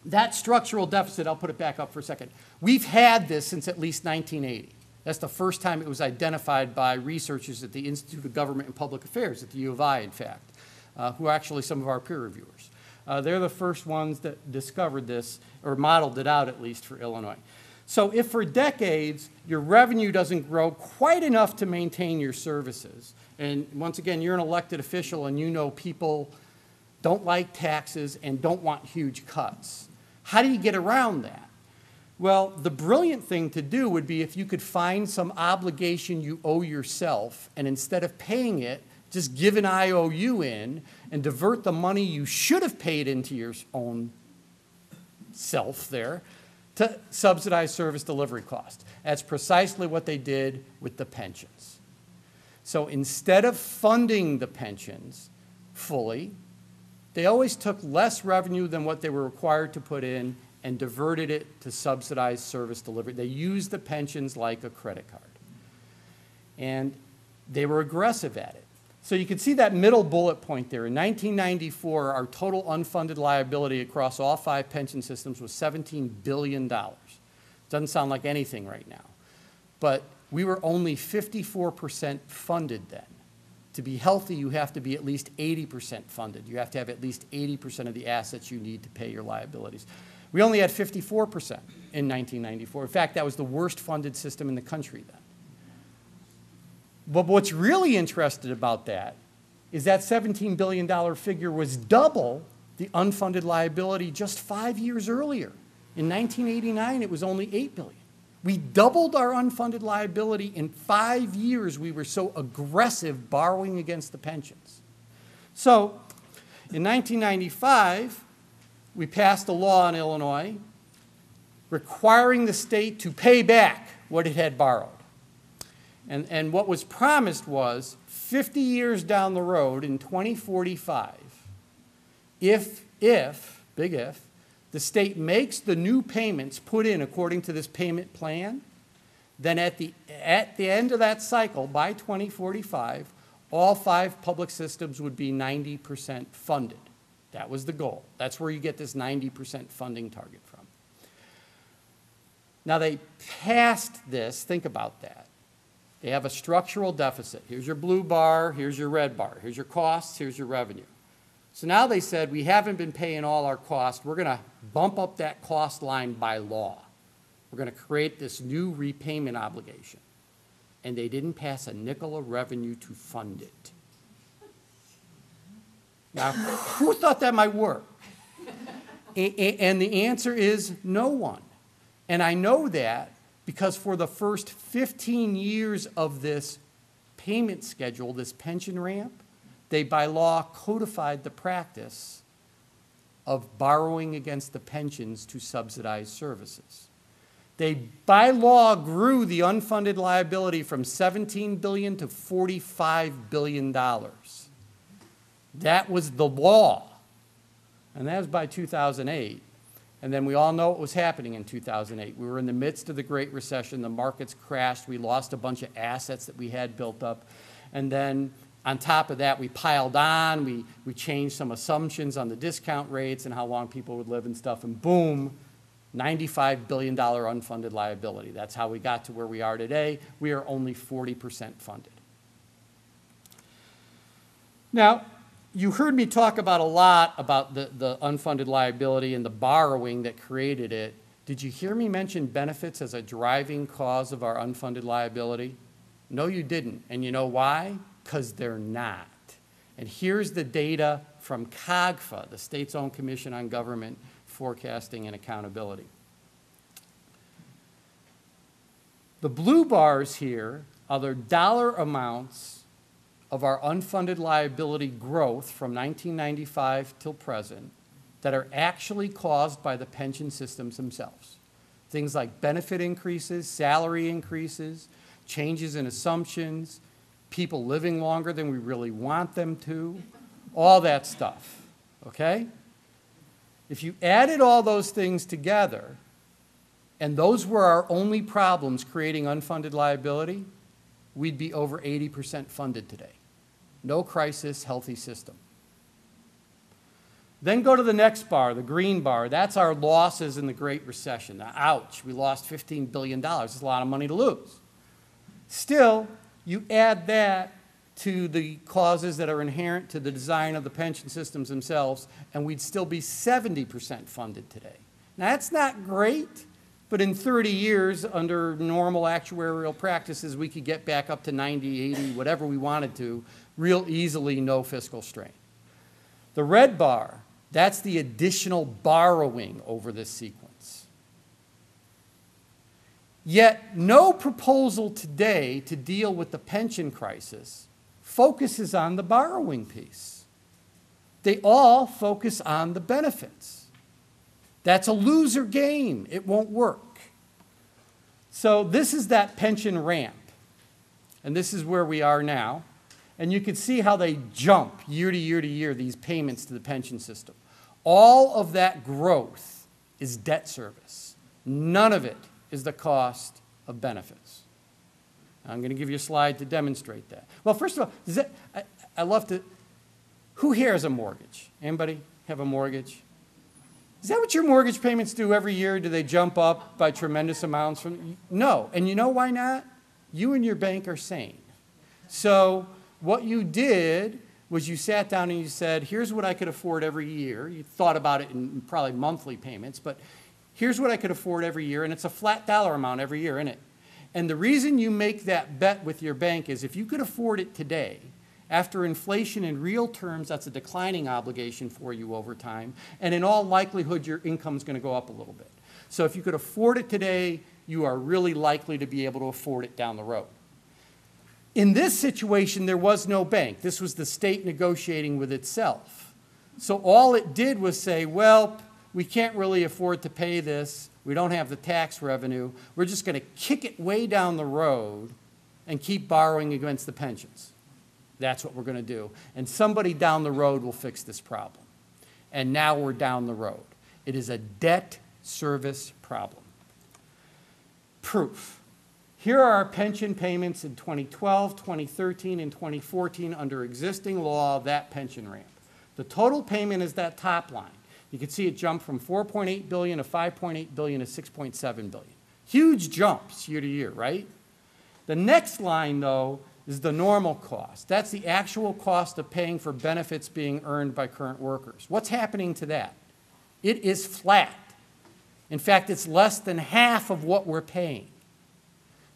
S1: that structural deficit, I'll put it back up for a second. We've had this since at least 1980. That's the first time it was identified by researchers at the Institute of Government and Public Affairs, at the U of I, in fact, who are actually some of our peer reviewers. They're the first ones that discovered this, or modeled it out at least for Illinois. So if for decades your revenue doesn't grow quite enough to maintain your services, and once again, you're an elected official and you know people don't like taxes and don't want huge cuts, how do you get around that? Well, the brilliant thing to do would be if you could find some obligation you owe yourself, and instead of paying it, just give an IOU in and divert the money you should have paid into your own self there to subsidize service delivery costs. That's precisely what they did with the pensions. So instead of funding the pensions fully, they always took less revenue than what they were required to put in and diverted it to subsidize service delivery. They used the pensions like a credit card. And they were aggressive at it. So you can see that middle bullet point there. In 1994, our total unfunded liability across all 5 pension systems was $17 billion. Doesn't sound like anything right now. But we were only 54% funded then. To be healthy, you have to be at least 80% funded. You have to have at least 80% of the assets you need to pay your liabilities. We only had 54% in 1994. In fact, that was the worst funded system in the country then. But what's really interesting about that is that $17 billion figure was double the unfunded liability just 5 years earlier. In 1989, it was only $8 billion. We doubled our unfunded liability in 5 years. We were so aggressive borrowing against the pensions. So in 1995, we passed a law in Illinois requiring the state to pay back what it had borrowed. And what was promised was 50 years down the road in 2045, if, big if, the state makes the new payments put in according to this payment plan, then at the end of that cycle, by 2045, all 5 public systems would be 90% funded. That was the goal. That's where you get this 90% funding target from. Now they passed this, think about that. They have a structural deficit. Here's your blue bar, here's your red bar. Here's your costs, here's your revenue. So now they said, we haven't been paying all our costs. We're going to bump up that cost line by law. We're going to create this new repayment obligation. And they didn't pass a nickel of revenue to fund it. Now, who thought that might work? And the answer is no one. And I know that because for the first 15 years of this payment schedule, this pension ramp, they by law codified the practice of borrowing against the pensions to subsidize services. They by law grew the unfunded liability from $17 billion to $45 billion. That was the law. And that was by 2008. And then we all know what was happening in 2008. We were in the midst of the Great Recession. The markets crashed. We lost a bunch of assets that we had built up. And then on top of that, we piled on. We changed some assumptions on the discount rates and how long people would live and stuff. And boom, $95 billion unfunded liability. That's how we got to where we are today. We are only 40% funded. Now, you heard me talk about a lot about the unfunded liability and the borrowing that created it. Did you hear me mention benefits as a driving cause of our unfunded liability? No, you didn't. And you know why? Because they're not. And here's the data from COGFA, the state's own Commission on Government Forecasting and Accountability. The blue bars here are the dollar amounts of our unfunded liability growth from 1995 till present that are actually caused by the pension systems themselves. Things like benefit increases, salary increases, changes in assumptions, people living longer than we really want them to, all that stuff, okay? If you added all those things together, and those were our only problems creating unfunded liability, we'd be over 80% funded today. No crisis, healthy system. Then go to the next bar, the green bar. That's our losses in the Great Recession. Now, ouch, we lost $15 billion. That's a lot of money to lose. Still, you add that to the clauses that are inherent to the design of the pension systems themselves, and we'd still be 70% funded today. Now, that's not great, but in 30 years, under normal actuarial practices, we could get back up to 90, 80, whatever we wanted to, real easily, no fiscal strain. The red bar, that's the additional borrowing over this sequence. Yet, no proposal today to deal with the pension crisis focuses on the borrowing piece. They all focus on the benefits. That's a loser game. It won't work. So this is that pension ramp. And this is where we are now. And you can see how they jump year to year to year, these payments to the pension system. All of that growth is debt service. None of it is the cost of benefits. I'm going to give you a slide to demonstrate that. Well, first of all, I love to, who here has a mortgage? Anybody have a mortgage? Is that what your mortgage payments do every year? Do they jump up by tremendous amounts? No. And you know why not? You and your bank are sane. So what you did was you sat down and you said, here's what I could afford every year. You thought about it in probably monthly payments, but here's what I could afford every year, and it's a flat dollar amount every year, isn't it? And the reason you make that bet with your bank is if you could afford it today, after inflation in real terms, that's a declining obligation for you over time, and in all likelihood, your income's going to go up a little bit. So if you could afford it today, you are really likely to be able to afford it down the road. In this situation, there was no bank. This was the state negotiating with itself. So all it did was say, well, we can't really afford to pay this. We don't have the tax revenue. We're just going to kick it way down the road and keep borrowing against the pensions. That's what we're going to do. And somebody down the road will fix this problem. And now we're down the road. It is a debt service problem. Proof. Here are our pension payments in 2012, 2013, and 2014 under existing law of that pension ramp. The total payment is that top line. You can see it jumped from $4.8 billion to $5.8 billion to $6.7 billion. Huge jumps year to year, right? The next line, though, is the normal cost. That's the actual cost of paying for benefits being earned by current workers. What's happening to that? It is flat. In fact, it's less than half of what we're paying.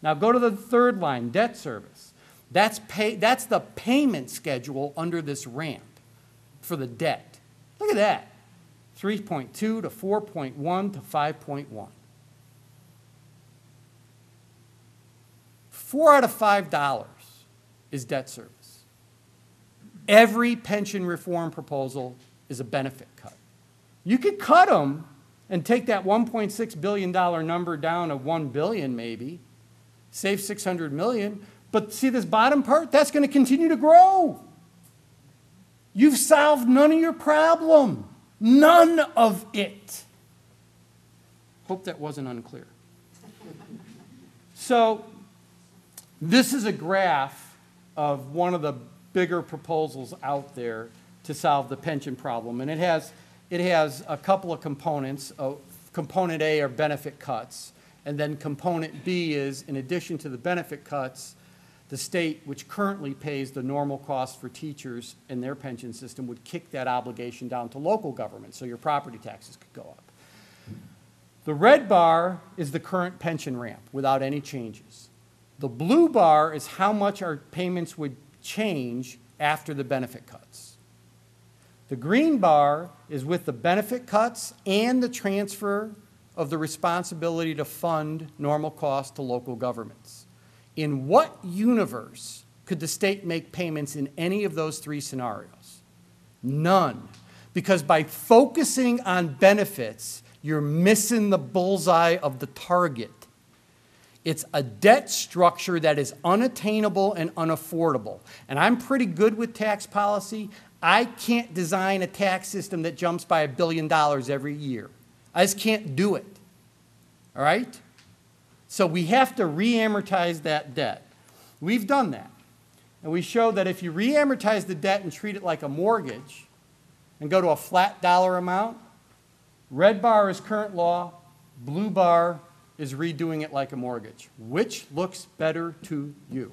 S1: Now go to the third line, debt service. That's the payment schedule under this ramp for the debt. Look at that. 3.2 to 4.1 to 5.1. 4 out of $5 is debt service. Every pension reform proposal is a benefit cut. You could cut them and take that $1.6 billion number down to $1 billion maybe, save $600 million, but see this bottom part? That's going to continue to grow. You've solved none of your problem. None of it. Hope that wasn't unclear. So this is a graph of one of the bigger proposals out there to solve the pension problem. And it has a couple of components. Component A are benefit cuts. And then component B is, in addition to the benefit cuts, the state, which currently pays the normal cost for teachers in their pension system, would kick that obligation down to local government, so your property taxes could go up. The red bar is the current pension ramp without any changes. The blue bar is how much our payments would change after the benefit cuts. The green bar is with the benefit cuts and the transfer of the responsibility to fund normal costs to local governments. In what universe could the state make payments in any of those three scenarios? None. Because by focusing on benefits, you're missing the bullseye of the target. It's a debt structure that is unattainable and unaffordable. And I'm pretty good with tax policy. I can't design a tax system that jumps by $1 billion every year. I just can't do it. All right? So we have to re-amortize that debt. We've done that. And we show that if you re-amortize the debt and treat it like a mortgage and go to a flat dollar amount, red bar is current law, blue bar is redoing it like a mortgage. Which looks better to you?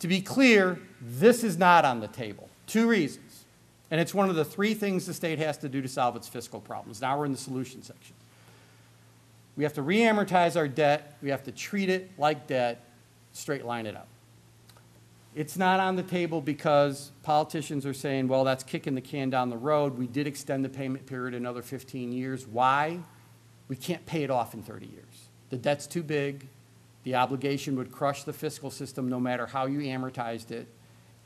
S1: To be clear, this is not on the table. 2 reasons. And it's one of the 3 things the state has to do to solve its fiscal problems. Now we're in the solution section. We have to re-amortize our debt. We have to treat it like debt, straight line it up. It's not on the table because politicians are saying, well, that's kicking the can down the road. We did extend the payment period another 15 years. Why? We can't pay it off in 30 years. The debt's too big. The obligation would crush the fiscal system no matter how you amortized it.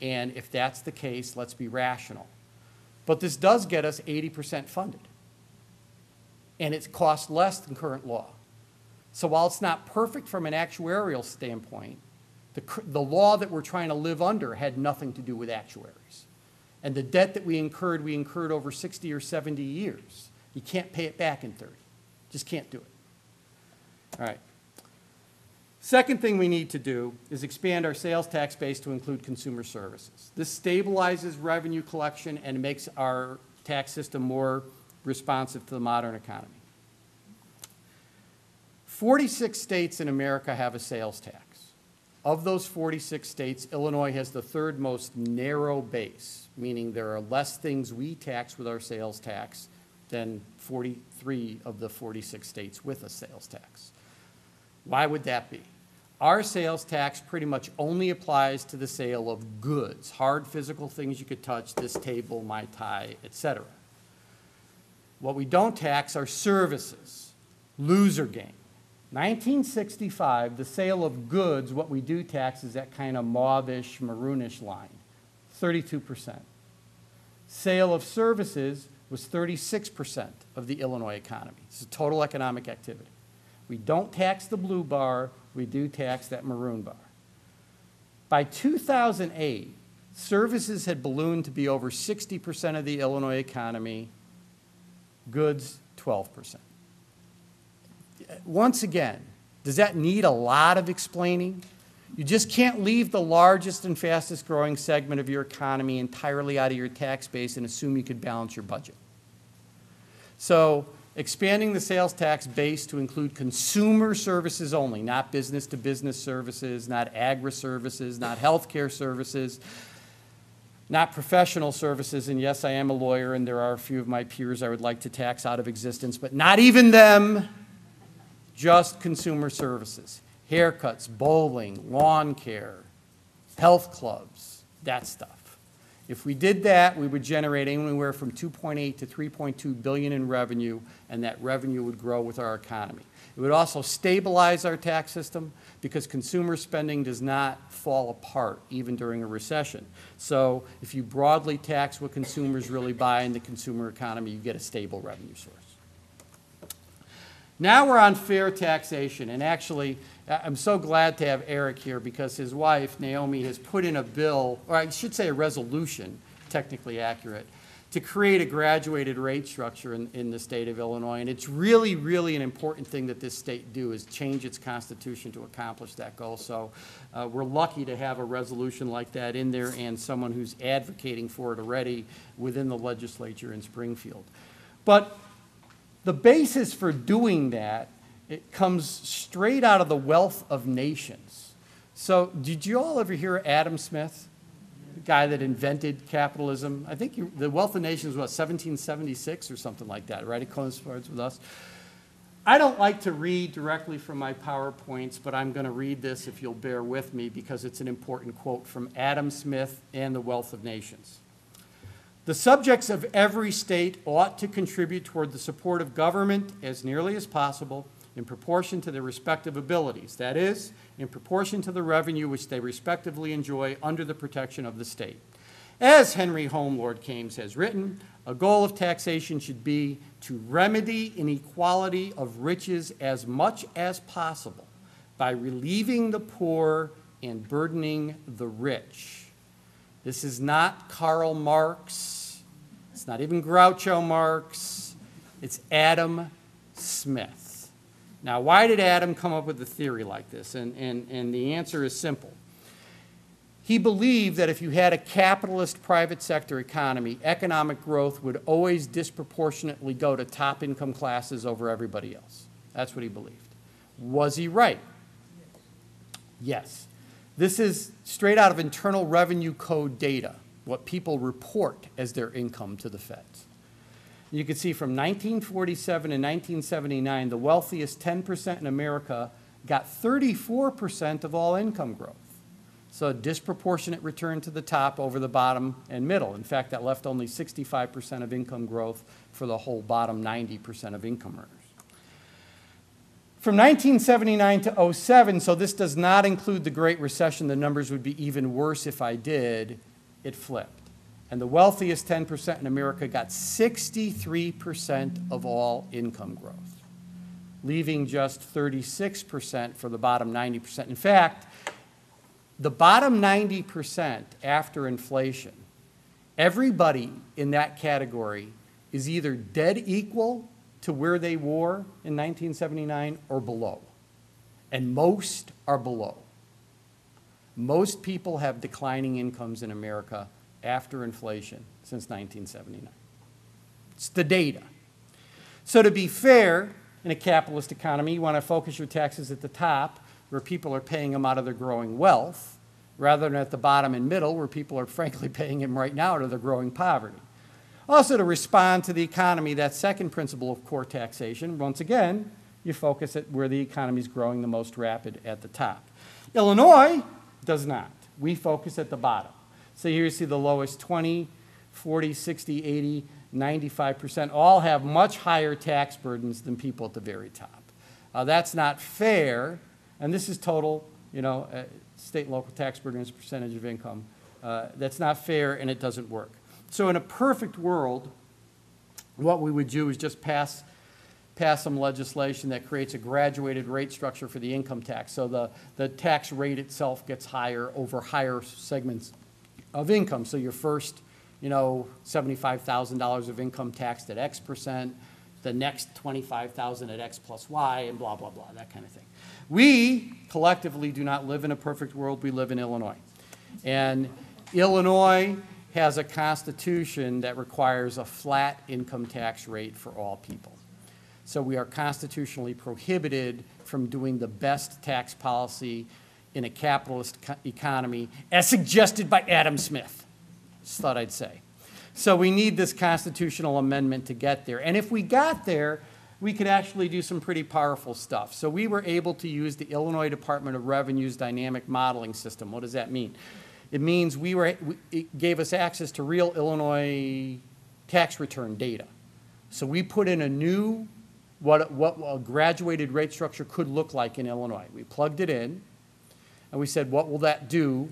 S1: And if that's the case, let's be rational. But this does get us 80% funded. And it costs less than current law. So while it's not perfect from an actuarial standpoint, the law that we're trying to live under had nothing to do with actuaries. And the debt that we incurred over 60 or 70 years. You can't pay it back in 30. Just can't do it. All right. Second thing we need to do is expand our sales tax base to include consumer services. This stabilizes revenue collection and makes our tax system more responsive to the modern economy. 46 states in America have a sales tax. Of those 46 states, Illinois has the 3rd most narrow base, meaning there are less things we tax with our sales tax than 43 of the 46 states with a sales tax. Why would that be? Our sales tax pretty much only applies to the sale of goods, hard physical things you could touch, this table, my tie, etc. What we don't tax are services, loser game. 1965, the sale of goods, what we do tax is that kind of mauvish, maroonish line, 32%. Sale of services was 36% of the Illinois economy. This is total economic activity. We don't tax the blue bar, we do tax that maroon bar. By 2008, services had ballooned to be over 60% of the Illinois economy, goods 12%. Once again, does that need a lot of explaining? You just can't leave the largest and fastest growing segment of your economy entirely out of your tax base and assume you could balance your budget. So expanding the sales tax base to include consumer services only, not business-to-business services, not agri-services, not healthcare services, not professional services, and yes, I am a lawyer, and there are a few of my peers I would like to tax out of existence, but not even them. Just consumer services, haircuts, bowling, lawn care, health clubs, that stuff. If we did that, we would generate anywhere from 2.8 to 3.2 billion in revenue, and that revenue would grow with our economy. It would also stabilize our tax system because consumer spending does not fall apart even during a recession. So if you broadly tax what consumers really buy in the consumer economy, you get a stable revenue source. Now we're on fair taxation, and actually, I'm so glad to have Eric here because his wife, Naomi, has put in a bill, or I should say a resolution, technically accurate, to create a graduated rate structure in the state of Illinois. And it's really, really an important thing that this state do is change its constitution to accomplish that goal. So we're lucky to have a resolution like that in there and someone who's advocating for it already within the legislature in Springfield. But the basis for doing that, it comes straight out of the Wealth of Nations. So did you all ever hear Adam Smith, the guy that invented capitalism? I think the Wealth of Nations was, what, 1776 or something like that, right? It coincides with us. I don't like to read directly from my PowerPoints, but I'm going to read this if you'll bear with me because it's an important quote from Adam Smith and the Wealth of Nations. The subjects of every state ought to contribute toward the support of government as nearly as possible in proportion to their respective abilities, that is, in proportion to the revenue which they respectively enjoy under the protection of the state. As Henry Home Lord Keynes has written, a goal of taxation should be to remedy inequality of riches as much as possible by relieving the poor and burdening the rich. This is not Karl Marx. It's not even Groucho Marx. It's Adam Smith. Now, why did Adam come up with a theory like this? And the answer is simple. He believed that if you had a capitalist private sector economy, economic growth would always disproportionately go to top income classes over everybody else. That's what he believed. Was he right? Yes. This is straight out of Internal Revenue Code data, what people report as their income to the feds. You can see from 1947 and 1979, the wealthiest 10% in America got 34% of all income growth. So a disproportionate return to the top over the bottom and middle. In fact, that left only 65% of income growth for the whole bottom 90% of income earners. From 1979 to 07, so this does not include the Great Recession, the numbers would be even worse if I did, it flipped. And the wealthiest 10% in America got 63% of all income growth, leaving just 36% for the bottom 90%. In fact, the bottom 90% after inflation, everybody in that category is either dead equal to where they were in 1979 or below. And most are below. Most people have declining incomes in America after inflation since 1979. It's the data. So to be fair, in a capitalist economy, you want to focus your taxes at the top, where people are paying them out of their growing wealth, rather than at the bottom and middle, where people are frankly paying them right now out of their growing poverty. Also, to respond to the economy, that second principle of core taxation, once again, you focus at where the economy is growing the most rapid at the top. Illinois does not. We focus at the bottom. So here you see the lowest 20, 40, 60, 80, 95% all have much higher tax burdens than people at the very top. That's not fair, and this is total, state and local tax burden as a percentage of income. That's not fair, and it doesn't work. So in a perfect world, what we would do is just pass some legislation that creates a graduated rate structure for the income tax. So the tax rate itself gets higher over higher segments of income. So your first, $75,000 of income taxed at X percent, the next $25,000 at X plus Y, and blah, blah, blah, that kind of thing. We collectively do not live in a perfect world. We live in Illinois. And Illinois has a constitution that requires a flat income tax rate for all people. So we are constitutionally prohibited from doing the best tax policy in a capitalist economy, as suggested by Adam Smith. Just thought I'd say. So we need this constitutional amendment to get there. And if we got there, we could actually do some pretty powerful stuff. So we were able to use the Illinois Department of Revenue's dynamic modeling system. What does that mean? It means it gave us access to real Illinois tax return data. So we put in a new, what a graduated rate structure could look like in Illinois. We plugged it in, and we said, what will that do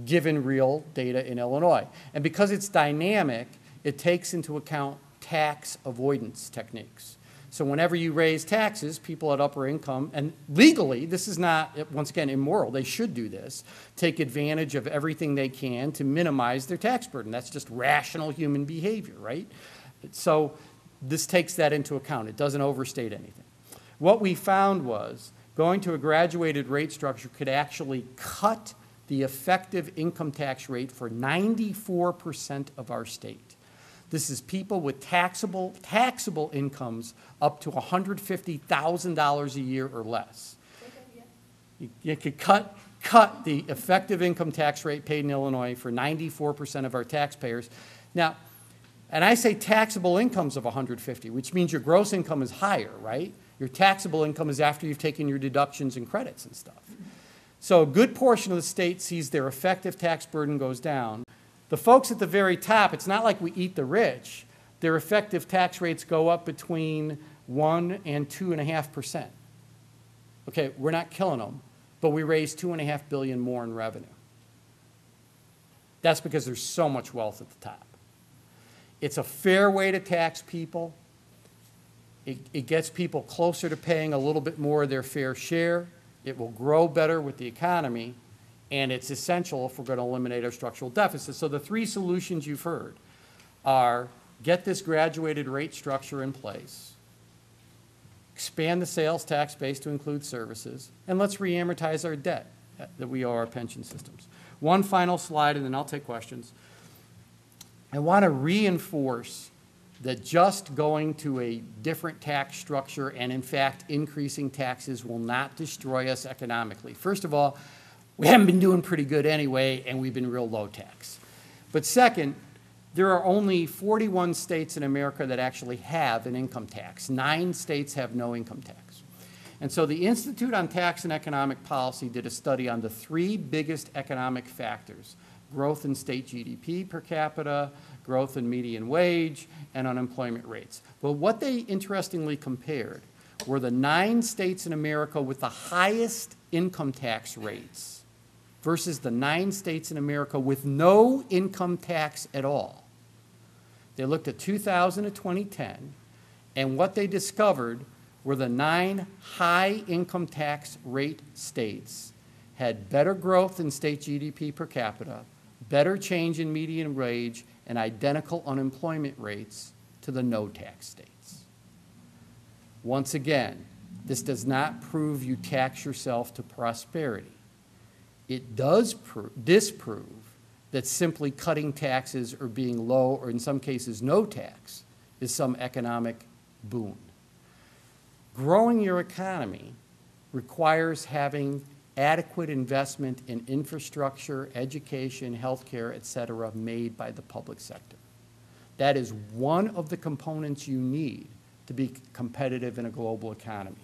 S1: given real data in Illinois? And because it's dynamic, it takes into account tax avoidance techniques. So whenever you raise taxes, people at upper income, and legally, this is not, once again, immoral, they should do this, take advantage of everything they can to minimize their tax burden. That's just rational human behavior, right? So this takes that into account. It doesn't overstate anything. What we found was going to a graduated rate structure could actually cut the effective income tax rate for 94% of our state. This is people with taxable incomes up to $150,000 a year or less. You could cut the effective income tax rate paid in Illinois for 94% of our taxpayers. Now, and I say taxable incomes of $150,000, which means your gross income is higher, right? Your taxable income is after you've taken your deductions and credits and stuff. So a good portion of the state sees their effective tax burden goes down. The folks at the very top, it's not like we eat the rich. Their effective tax rates go up between 1 and 2.5%. Okay, we're not killing them, but we raise $2.5 billion more in revenue. That's because there's so much wealth at the top. It's a fair way to tax people. It gets people closer to paying a little bit more of their fair share. It will grow better with the economy. And it's essential if we're going to eliminate our structural deficit. So the three solutions you've heard are get this graduated rate structure in place, expand the sales tax base to include services, and let's re-amortize our debt that we owe our pension systems. One final slide, and then I'll take questions. I want to reinforce that just going to a different tax structure and, in fact, increasing taxes will not destroy us economically. First of all, we haven't been doing pretty good anyway, and we've been real low tax. But second, there are only 41 states in America that actually have an income tax. 9 states have no income tax. And so the Institute on Tax and Economic Policy did a study on the 3 biggest economic factors: growth in state GDP per capita, growth in median wage, and unemployment rates. But what they interestingly compared were the 9 states in America with the highest income tax rates versus the 9 states in America with no income tax at all. They looked at 2000 to 2010, and what they discovered were the 9 high income tax rate states had better growth in state GDP per capita, better change in median wage, and identical unemployment rates to the no tax states. Once again, this does not prove you tax yourself to prosperity. It does disprove that simply cutting taxes or being low, or in some cases no tax, is some economic boon. Growing your economy requires having adequate investment in infrastructure, education, healthcare, et cetera, made by the public sector. That is one of the components you need to be competitive in a global economy.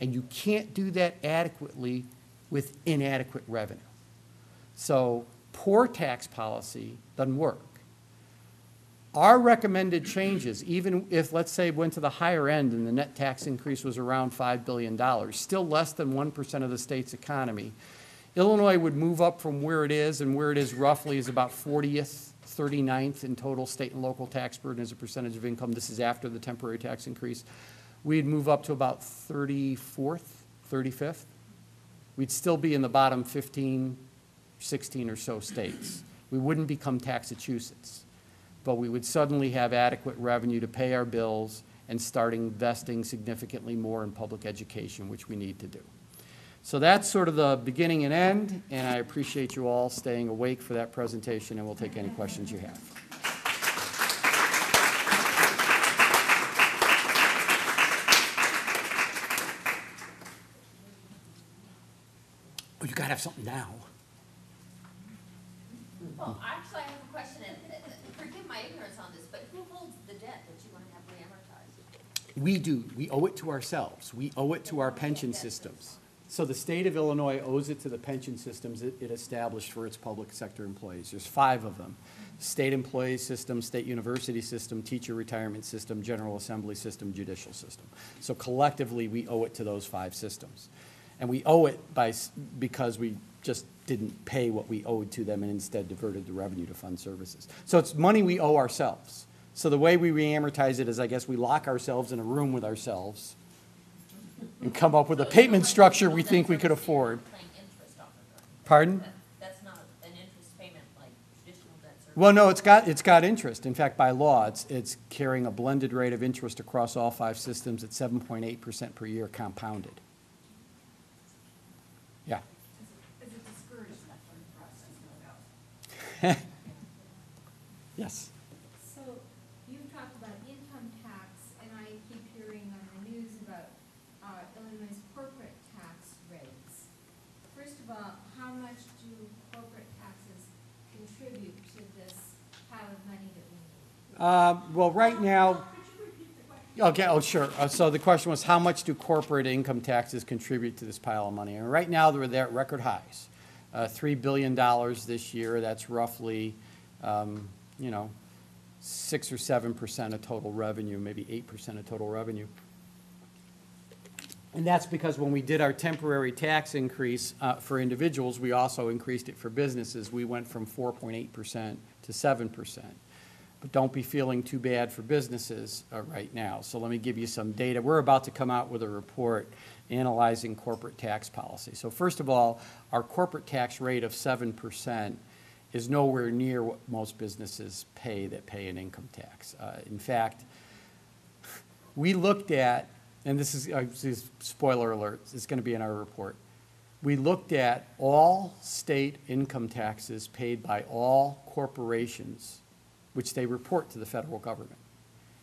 S1: And you can't do that adequately with inadequate revenue. So poor tax policy doesn't work. Our recommended changes, even if, let's say, went to the higher end and the net tax increase was around $5 billion, still less than 1% of the state's economy, Illinois would move up from where it is, and where it is roughly is about 40th, 39th in total state and local tax burden as a percentage of income. This is after the temporary tax increase. We'd move up to about 34th, 35th. We'd still be in the bottom 15, 16 or so states. We wouldn't become Taxachusetts, but we would suddenly have adequate revenue to pay our bills and start investing significantly more in public education, which we need to do. So that's sort of the beginning and end, and I appreciate you all staying awake for that presentation, and we'll take any questions you have. Oh, you gotta have something now.
S2: Well, actually, I have a question, and forgive my ignorance on this, but who holds the debt that you want to have re-amortized?
S1: We do. We owe it to ourselves. We owe it to our pension systems. So the state of Illinois owes it to the pension systems it established for its public sector employees. There's 5 of them: state employee system, state university system, teacher retirement system, general assembly system, judicial system. So collectively, we owe it to those 5 systems. And we owe it because we just didn't pay what we owed to them and instead diverted the revenue to fund services. So it's money we owe ourselves. So the way we re-amortize it is, I guess, we lock ourselves in a room with ourselves and come up with a payment structure we think we could afford.
S2: Paying interest off of it.
S1: Pardon?
S2: That's not an interest payment like traditional debt service.
S1: Well, no, it's got interest. In fact, by law, it's carrying a blended rate of interest across all 5 systems at 7.8% per year compounded. Yeah.
S3: Is it discouraged that part of the process, no doubt?
S1: Yes.
S4: So you've talked about income tax, and I keep hearing on the news about Illinois' corporate tax rates. First of all, how much do corporate taxes contribute to this pile of money that we need?
S1: Well, right now,
S3: Could you repeat the question?
S1: okay, oh, sure. So the question was, how much do corporate income taxes contribute to this pile of money? And right now, they're at record highs. $3 billion this year. That's roughly, 6 or 7% of total revenue, maybe 8% of total revenue. And that's because when we did our temporary tax increase for individuals, we also increased it for businesses. We went from 4.8% to 7%. But don't be feeling too bad for businesses right now. So let me give you some data. We're about to come out with a report analyzing corporate tax policy. So first of all, our corporate tax rate of 7% is nowhere near what most businesses pay that pay an income tax. In fact, we looked at, and this is spoiler alert, it's going to be in our report. We looked at all state income taxes paid by all corporations, which they report to the federal government.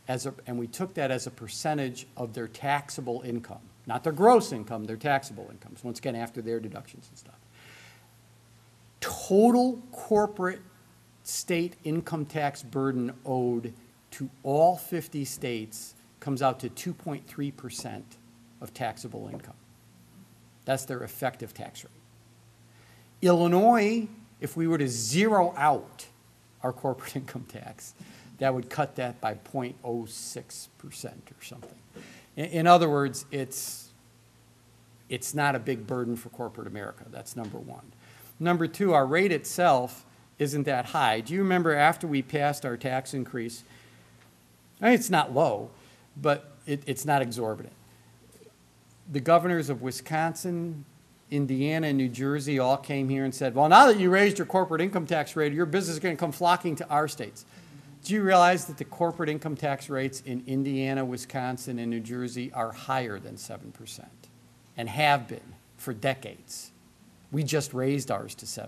S1: And we took that as a percentage of their taxable income. Not their gross income, their taxable incomes, once again, after their deductions and stuff. total corporate state income tax burden owed to all 50 states comes out to 2.3% of taxable income. That's their effective tax rate. Illinois, if we were to zero out our corporate income tax, that would cut that by 0.06% or something. In other words, it's not a big burden for corporate America. That's number one. Number two, our rate itself isn't that high. Do you remember after we passed our tax increase? I mean, it's not low, but it's not exorbitant. The governors of Wisconsin, Indiana, and New Jersey all came here and said, well, now that you raised your corporate income tax rate, your business is going to come flocking to our states. Do you realize that the corporate income tax rates in Indiana, Wisconsin, and New Jersey are higher than 7% and have been for decades? We just raised ours to 7%.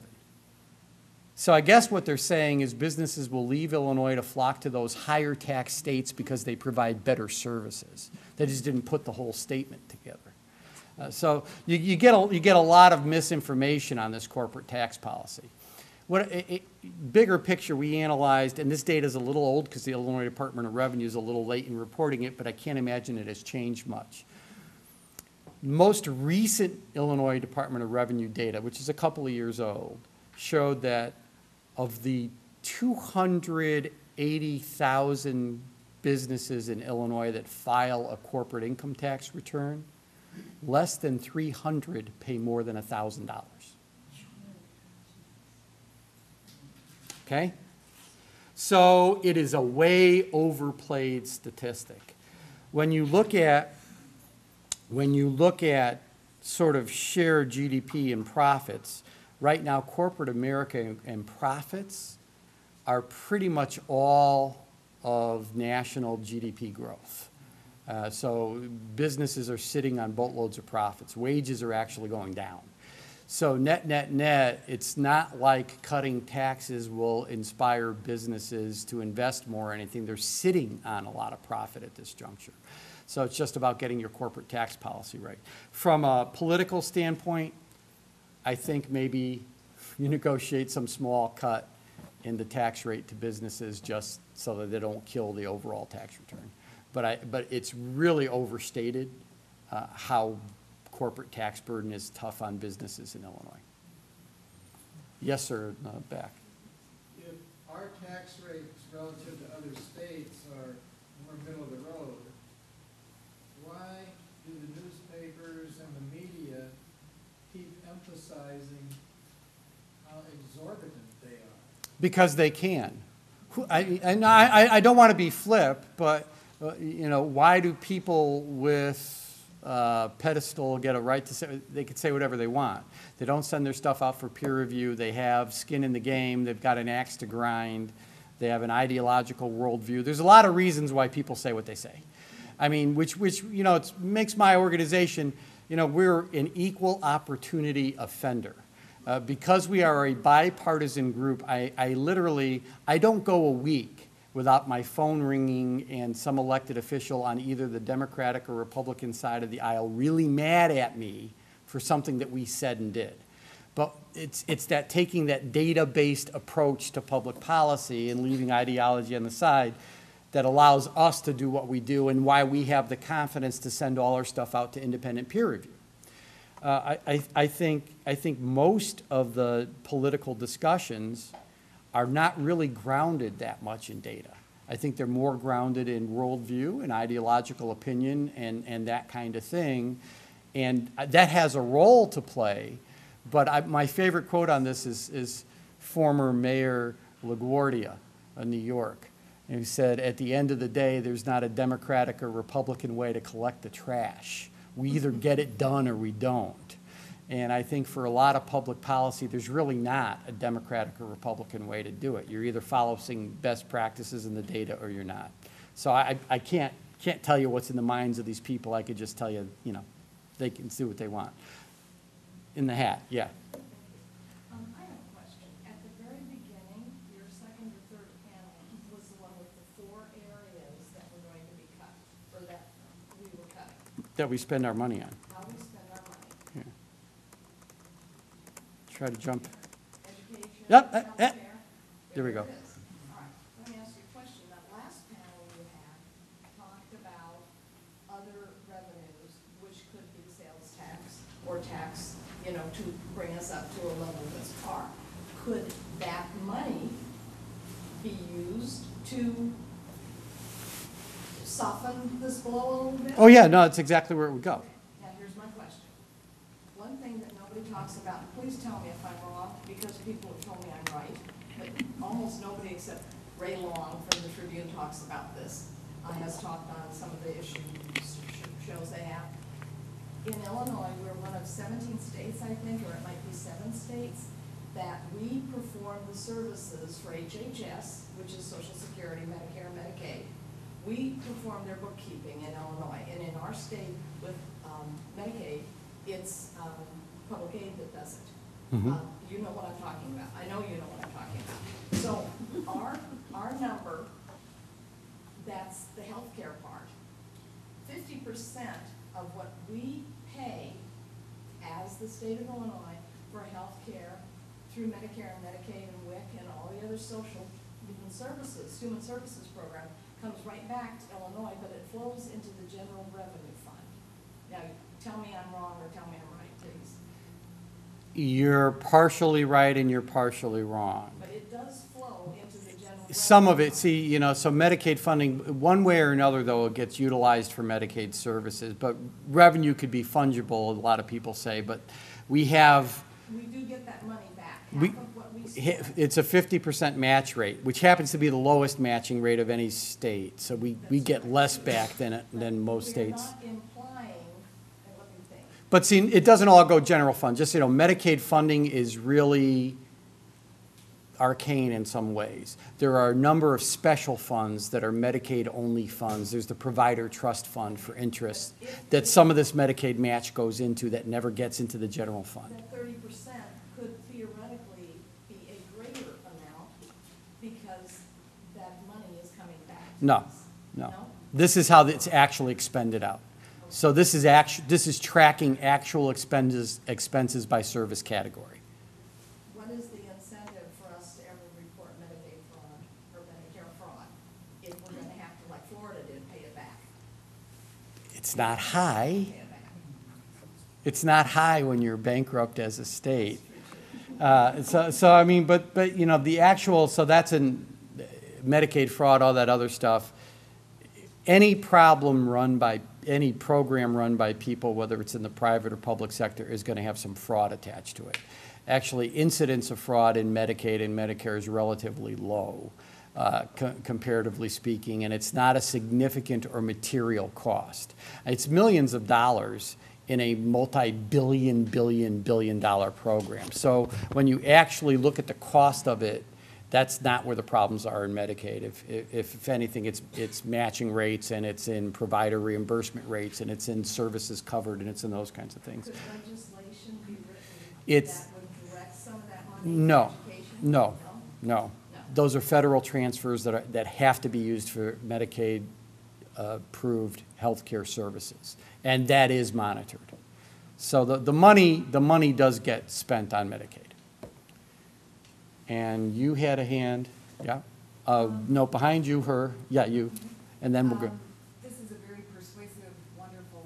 S1: So I guess what they're saying is businesses will leave Illinois to flock to those higher tax states because they provide better services. They just didn't put the whole statement together. So you get a lot of misinformation on this corporate tax policy. Bigger picture, we analyzed, and this data is a little old because the Illinois Department of Revenue is a little late in reporting it, but I can't imagine it has changed much. Most recent Illinois Department of Revenue data, which is a couple of years old, showed that of the 280,000 businesses in Illinois that file a corporate income tax return, less than 300 pay more than $1,000. Okay? So it is a way overplayed statistic. When you look at sort of share GDP and profits, right now corporate America and profits are pretty much all of national GDP growth. So businesses are sitting on boatloads of profits. Wages are actually going down. So net, it's not like cutting taxes will inspire businesses to invest more or anything. They're sitting on a lot of profit at this juncture. So it's just about getting your corporate tax policy right. From a political standpoint, I think maybe you negotiate some small cut in the tax rate to businesses just so that they don't kill the overall tax return. But it's really overstated how corporate tax burden is tough on businesses in Illinois. Yes, sir, back.
S5: If our tax rates relative to other states are more middle of the road, why do the newspapers and the media keep emphasizing how exorbitant they are?
S1: Because they can. I don't want to be flip, but you know, why do people with pedestal get a right to say, they can say whatever they want? They don't send their stuff out for peer review. They have skin in the game. They've got an axe to grind. They have an ideological worldview. There's a lot of reasons why people say what they say. I mean, which you know, it makes my organization, you know, we're an equal opportunity offender. Because we are a bipartisan group, I don't go a week without my phone ringing and some elected official on either the Democratic or Republican side of the aisle really mad at me for something that we said and did. But it's that taking that data-based approach to public policy and leaving ideology on the side that allows us to do what we do and why we have the confidence to send all our stuff out to independent peer review. I think most of the political discussions are not really grounded that much in data. I think they're more grounded in worldview and ideological opinion and that kind of thing. And that has a role to play. But my favorite quote on this is former Mayor LaGuardia of New York. And he said, at the end of the day, there's not a Democratic or Republican way to collect the trash. We either get it done or we don't. And I think for a lot of public policy, there's really not a Democratic or Republican way to do it. You're either following best practices in the data or you're not. So I can't tell you what's in the minds of these people. I could just tell you, you know, they can do what they want. In the hat, yeah.
S3: I have a question. At the very beginning, your second or third panel was the one with the 4 areas that were going to be cut, or that we were cutting.
S1: That we spend our money on.
S3: How we spend our money.
S1: Yeah. Try to jump.
S3: Education,
S1: Yep,
S3: healthcare?
S1: there we go.
S3: it is. All right, let me ask you a question. That last panel you had talked about other revenues, which could be sales tax or tax, to bring us up to a level that's par. Could that money be used to soften this blow a little bit?
S1: Oh, yeah, no, that's exactly where it would go.
S3: Now, here's my question. One thing that nobody talks about, please tell me if I'm wrong, because people have told me I'm right, but almost nobody except Ray Long from the Tribune talks about this, has talked on some of the shows they have. In Illinois, we're one of 17 states, I think, or it might be 7 states, that we perform the services for HHS, which is Social Security, Medicare, Medicaid. We perform their bookkeeping in Illinois, and in our state with Medicaid, it's public aid that does it.
S1: Mhm.
S3: You know what I'm talking about. I know you know what I'm talking about. So our number, that's the healthcare part. 50% of what we pay as the state of Illinois for healthcare through Medicare and Medicaid and WIC and all the other social human services program, comes right back to Illinois, but it flows into the general revenue fund. Now, tell me I'm wrong or tell me I'm right, please.
S1: You're partially right and you're partially wrong.
S3: But it does flow into the general revenue.
S1: Some of it, see, so Medicaid funding, one way or another, though, it gets utilized for Medicaid services, but revenue could be fungible, a lot of people say, but we have,
S3: We do get that money back,
S1: We-
S3: half of what we spend.
S1: it's a 50% match rate, which happens to be the lowest matching rate of any state, so we get less back than most states.
S3: We're not implying, let me think.
S1: But see, it doesn't all go general fund, just, Medicaid funding is really arcane in some ways. There are a number of special funds that are Medicaid-only funds. There's the Provider Trust Fund for interest that some of this Medicaid match goes into that never gets into the general fund.
S3: That 30% could theoretically be a greater amount because that money is coming back to
S1: No,
S3: us.
S1: no. This is how it's actually expended out. So this is tracking actual expenses by service category.
S3: What is the incentive for us to ever report Medicaid fraud or Medicare fraud if we're going to have to, like Florida did, pay it back?
S1: It's not high.
S3: Pay it back.
S1: It's not high when you're bankrupt as a state. So I mean, but the actual, so that's in Medicaid fraud, all that other stuff. Any program run by people, whether it's in the private or public sector, is going to have some fraud attached to it. Actually, incidence of fraud in Medicaid and Medicare is relatively low, comparatively speaking, and it's not a significant or material cost. It's millions of dollars in a billion dollar program. So when you actually look at the cost of it, that's not where the problems are in Medicaid. If anything, it's matching rates, and it's in provider reimbursement rates, and it's in services covered, and it's in those kinds of things.
S3: Could legislation be written
S1: It's-
S3: that would direct some of that money
S1: No,
S3: to education?
S1: no,
S3: No?
S1: no. Those are federal transfers that have to be used for Medicaid approved healthcare services, and that is monitored. So the money does get spent on Medicaid. And you had a hand, yeah? No, behind you, her, yeah, you, and then we'll go.
S6: This is a very persuasive, wonderful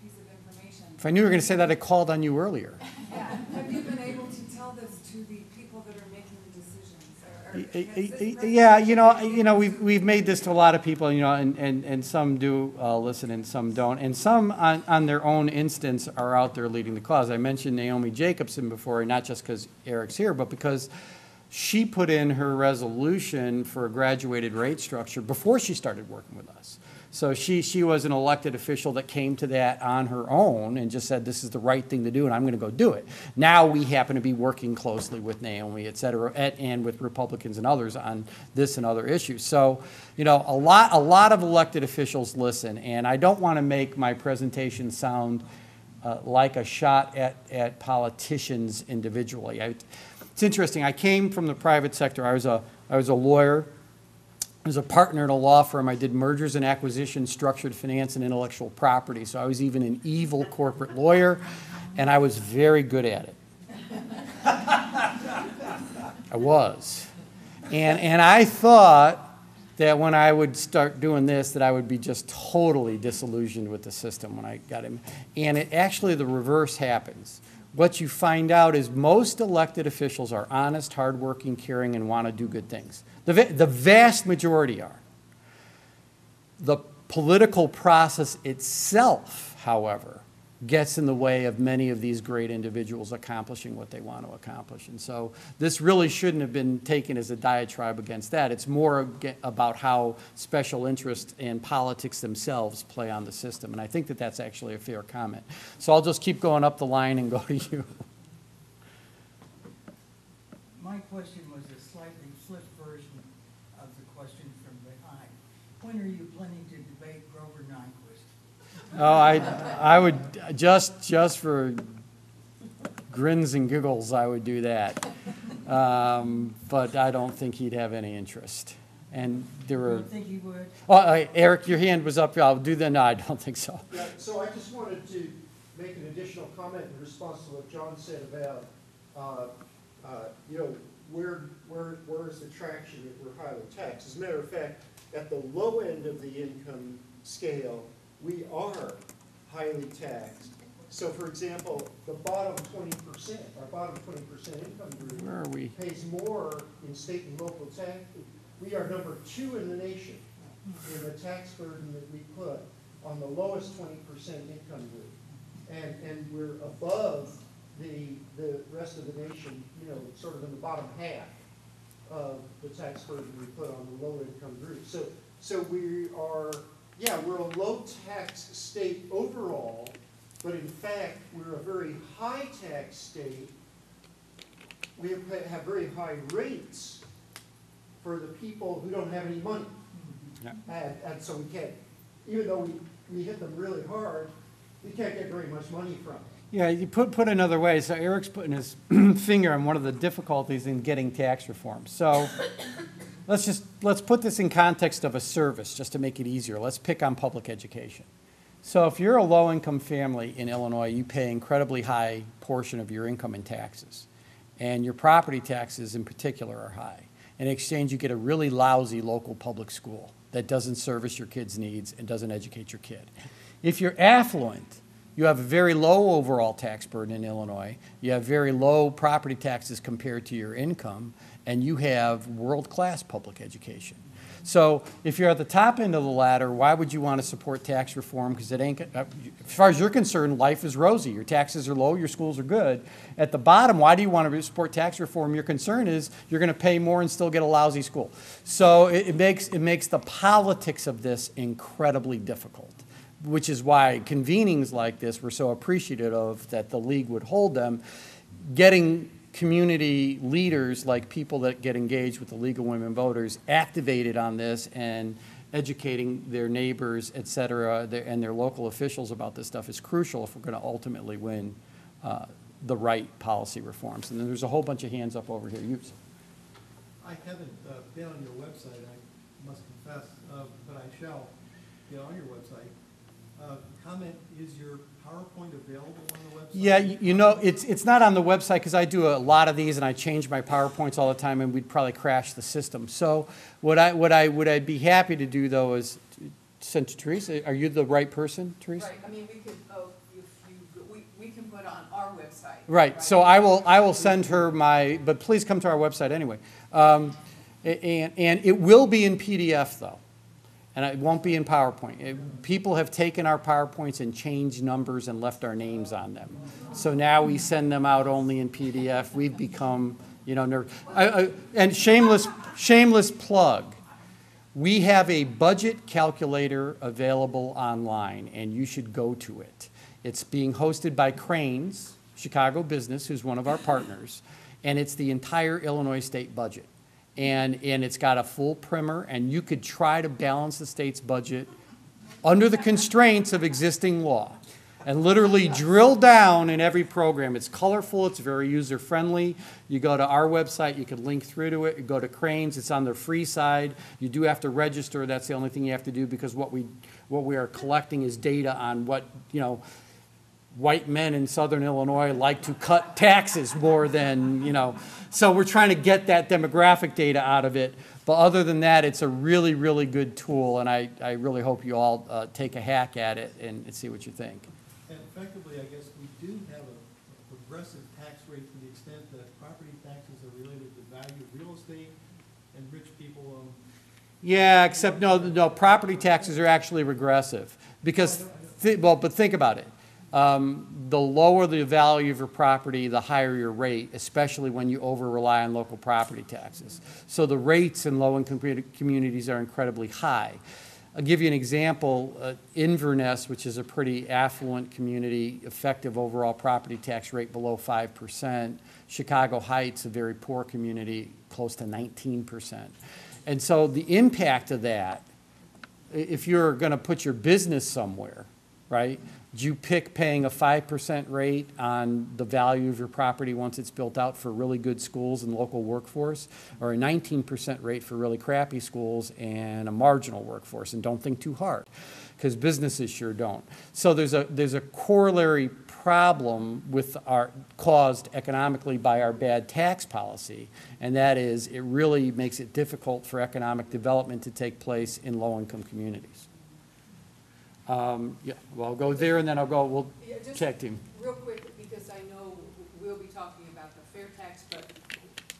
S6: piece of information.
S1: If I knew you were going to say that, I called on you earlier.
S6: Yeah. Have you been able to tell this to the people that are making the decisions?
S1: Yeah, we've made this to a lot of people, and some do listen and some don't. And some on their own instance are out there leading the cause. I mentioned Naomi Jacobson before, not just because Eric's here, but because she put in her resolution for a graduated rate structure before she started working with us. So she was an elected official that came to that on her own and just said, this is the right thing to do, and I'm going to go do it. Now we happen to be working closely with Naomi, et cetera, and with Republicans and others on this and other issues. So, a lot of elected officials listen, and I don't want to make my presentation sound like a shot at politicians individually. It's interesting. I came from the private sector. I was a lawyer. I was a partner at a law firm. I did mergers and acquisitions, structured finance, and intellectual property. So I was even an evil corporate lawyer, and I was very good at it. I was. And I thought that when I would start doing this, that I would be just totally disillusioned with the system when I got him. And it actually, the reverse happens. What you find out is most elected officials are honest, hardworking, caring, and want to do good things. The vast majority are. The political process itself, however, gets in the way of many of these great individuals accomplishing what they want to accomplish. And so this really shouldn't have been taken as a diatribe against that. It's more about how special interests and politics themselves play on the system. And I think that that's actually a fair comment. So I'll just keep going up the line and go to you.
S7: My question was a slightly flipped version of the question from behind. When are you planning to debate Grover Nyquist?
S1: Oh, I would, just for grins and giggles, I would do that. But I don't think he'd have any interest. And there were.
S7: You don't think he would?
S1: Oh, Eric, your hand was up. I'll do that. No, I don't think so.
S8: Yeah, so I just wanted to make an additional comment in response to what John said about, you know, where is the traction that we're highly taxed? As a matter of fact, at the low end of the income scale, we are highly taxed. So, for example, the bottom 20%, our bottom 20% income group,
S1: Where are we?
S8: pays more in state and local tax. We are number 2 in the nation in the tax burden that we put on the lowest 20% income group. And we're above the rest of the nation, you know, sort of in the bottom half of the tax burden we put on the low income group. So we are, yeah, we're a low tax state overall, but in fact, we're a very high tax state. We have very high rates for the people who don't have any money.
S1: Yeah.
S8: And so we can't, even though we hit them really hard, we can't get very much money from it.
S1: Yeah, you put another way, so Eric's putting his finger on one of the difficulties in getting tax reform. So let's put this in context of a service just to make it easier. Let's pick on public education. So if you're a low-income family in Illinois, you pay an incredibly high portion of your income in taxes. And your property taxes in particular are high. In exchange, you get a really lousy local public school that doesn't service your kids' needs and doesn't educate your kid. If you're affluent, you have a very low overall tax burden in Illinois. You have very low property taxes compared to your income, and you have world-class public education. So if you're at the top end of the ladder, why would you want to support tax reform? Because it ain't, as far as you're concerned, life is rosy. Your taxes are low, your schools are good. At the bottom, why do you want to support tax reform? Your concern is you're going to pay more and still get a lousy school. So it makes the politics of this incredibly difficult, which is why convenings like this were so appreciative of that the league would hold them. Getting community leaders, like people that get engaged with the League of Women Voters, activated on this and educating their neighbors, et cetera, and their local officials about this stuff is crucial if we're going to ultimately win the right policy reforms. And then there's a whole bunch of hands up over here.
S9: I haven't been on your website, I must confess, but I shall get on your website. Comment, is your PowerPoint available on the website?
S1: Yeah, you know, it's not on the website because I do a lot of these and I change my PowerPoints all the time and we'd probably crash the system. So what I'd be happy to do though is send to Teresa. Are you the right person, Teresa?
S3: Right, I mean, we could, we can put on our website.
S1: Right, so I will send her but please come to our website anyway. And it will be in PDF though. And it won't be in PowerPoint. People have taken our PowerPoints and changed numbers and left our names on them. So now we send them out only in PDF. We've become, you know, and shameless plug. We have a budget calculator available online, and you should go to it. It's being hosted by Cranes, Chicago Business, who's one of our partners, and it's the entire Illinois state budget. And it's got a full primer, and you could try to balance the state's budget under the constraints of existing law and literally drill down in every program. It's colorful, it's very user-friendly. You go to our website, you can link through to it. You go to Cranes, it's on their free side. You do have to register, that's the only thing you have to do because what we are collecting is data on what, you know, white men in southern Illinois like to cut taxes more than, so we're trying to get that demographic data out of it. But other than that, it's a really, really good tool, and I really hope you all take a hack at it and see what you think.
S9: And effectively, I guess we do have a progressive tax rate to the extent that property taxes are related to the value of real estate, and rich people
S1: Yeah, except no, property taxes are actually regressive. Because, but think about it. The lower the value of your property, the higher your rate, especially when you over-rely on local property taxes. So the rates in low-income communities are incredibly high. I'll give you an example. Inverness, which is a pretty affluent community, effective overall property tax rate below 5%. Chicago Heights, a very poor community, close to 19%. And so the impact of that, if you're going to put your business somewhere, right, do you pick paying a 5% rate on the value of your property once it's built out for really good schools and local workforce, or a 19% rate for really crappy schools and a marginal workforce? And don't think too hard, because businesses sure don't. So there's a corollary problem with caused economically by our bad tax policy, and that is it really makes it difficult for economic development to take place in low-income communities. Yeah, well, I'll go there, and then we'll
S6: Yeah, just
S1: check team.
S6: real quick, because I know we'll be talking about the fair tax, but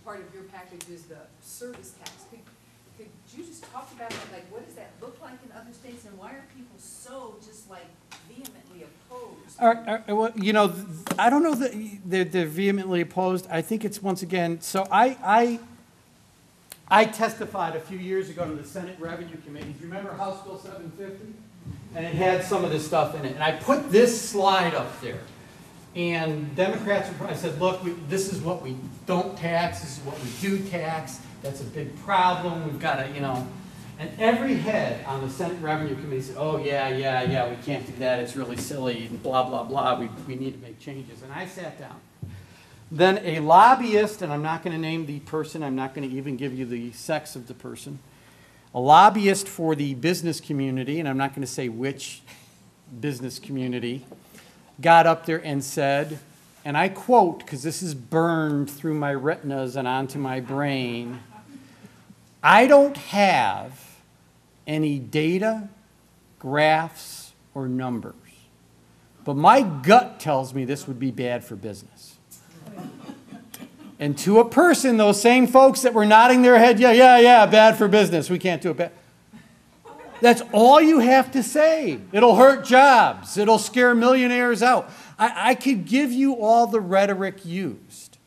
S6: part of your package is the service tax. Could you just talk about it, like, what does that look like in other states, and why are people so just like vehemently opposed?
S1: Well, I don't know that they're vehemently opposed. I think it's, once again, so I testified a few years ago to the Senate Revenue Committee. Do you remember House Bill 750? And it had some of this stuff in it. And I put this slide up there. And Democrats, I said, look, this is what we don't tax, this is what we do tax. That's a big problem. We've got to, And every head on the Senate Revenue Committee said, oh, yeah, we can't do that. It's really silly, and blah, blah, blah. We need to make changes. And I sat down. Then a lobbyist, and I'm not going to name the person, I'm not going to even give you the sex of the person, a lobbyist for the business community, and I'm not going to say which business community, got up there and said, and I quote, because this is burned through my retinas and onto my brain, I don't have any data, graphs, or numbers, but my gut tells me this would be bad for business. And to a person, those same folks that were nodding their head, yeah, bad for business, we can't do it bad. That's all you have to say. It'll hurt jobs. It'll scare millionaires out. I could give you all the rhetoric used.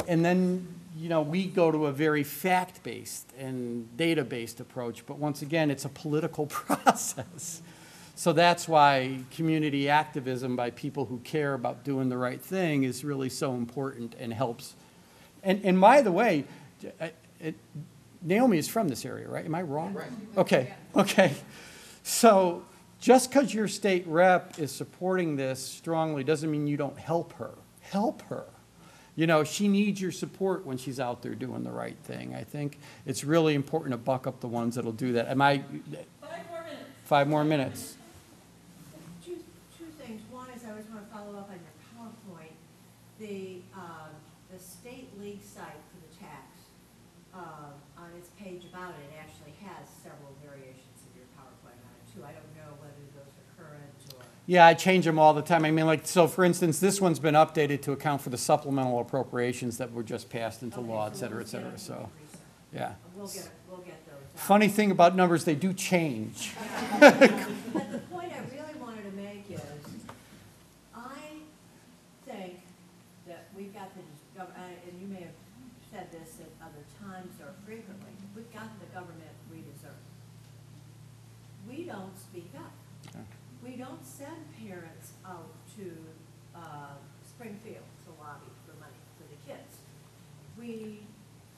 S1: And then, we go to a very fact-based and data-based approach. But once again, it's a political process. So that's why community activism by people who care about doing the right thing is really so important and helps. And by the way, Naomi is from this area, right? Am I wrong? Right. Okay. So just because your state rep is supporting this strongly doesn't mean you don't help her. Help her. She needs your support when she's out there doing the right thing. I think it's really important to buck up the ones that'll do that. 5 more minutes. 5 more minutes.
S10: Two things. One is I just want to follow up on your PowerPoint. The state league site for the tax, on its page about it, actually has several variations of your PowerPoint on it too. I don't know whether those are current or...
S1: Yeah, I change them all the time. I mean, so for instance, this one's been updated to account for the supplemental appropriations that were just passed into law, et cetera, et cetera. So, yeah.
S10: We'll get those out.
S1: Funny thing about numbers, they do change.
S10: But the point I really wanted to make is, I think that we've got the, and you may have said this at other times or frequently, we've got the government we deserve. We don't speak up.
S1: Okay.
S10: We don't send parents out to Springfield to lobby for money for the kids. We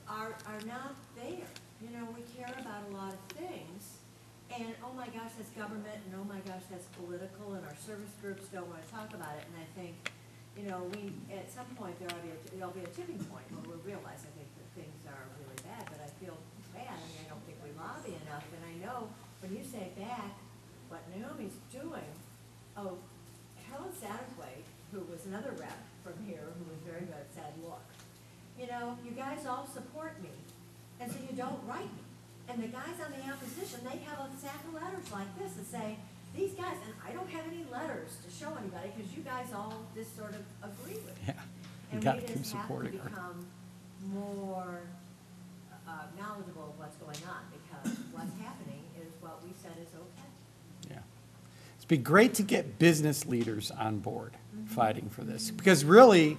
S10: are not there. We care about a lot of things, and oh my gosh, that's government, and oh my gosh, that's political, and our service groups don't want to talk about it. And I think, we at some point there'll be a tipping point where we'll realize, I think, that things are really bad. But I feel bad. I don't think we lobby enough. And I know when you say back, what Naomi's doing, of another rep from here who was very good, said, look, you know, you guys all support me, and so you don't write me. And the guys on the opposition, they have a stack of letters like this that say, these guys, and I don't have any letters to show anybody, because you guys all just sort of agree with me.
S1: Yeah, you
S10: And
S1: gotta
S10: we
S1: keep
S10: just have to
S1: supporting her.
S10: become more knowledgeable of what's going on, because what's happening is what we said is okay.
S1: Yeah. It'd be great to get business leaders on board fighting for this, because really,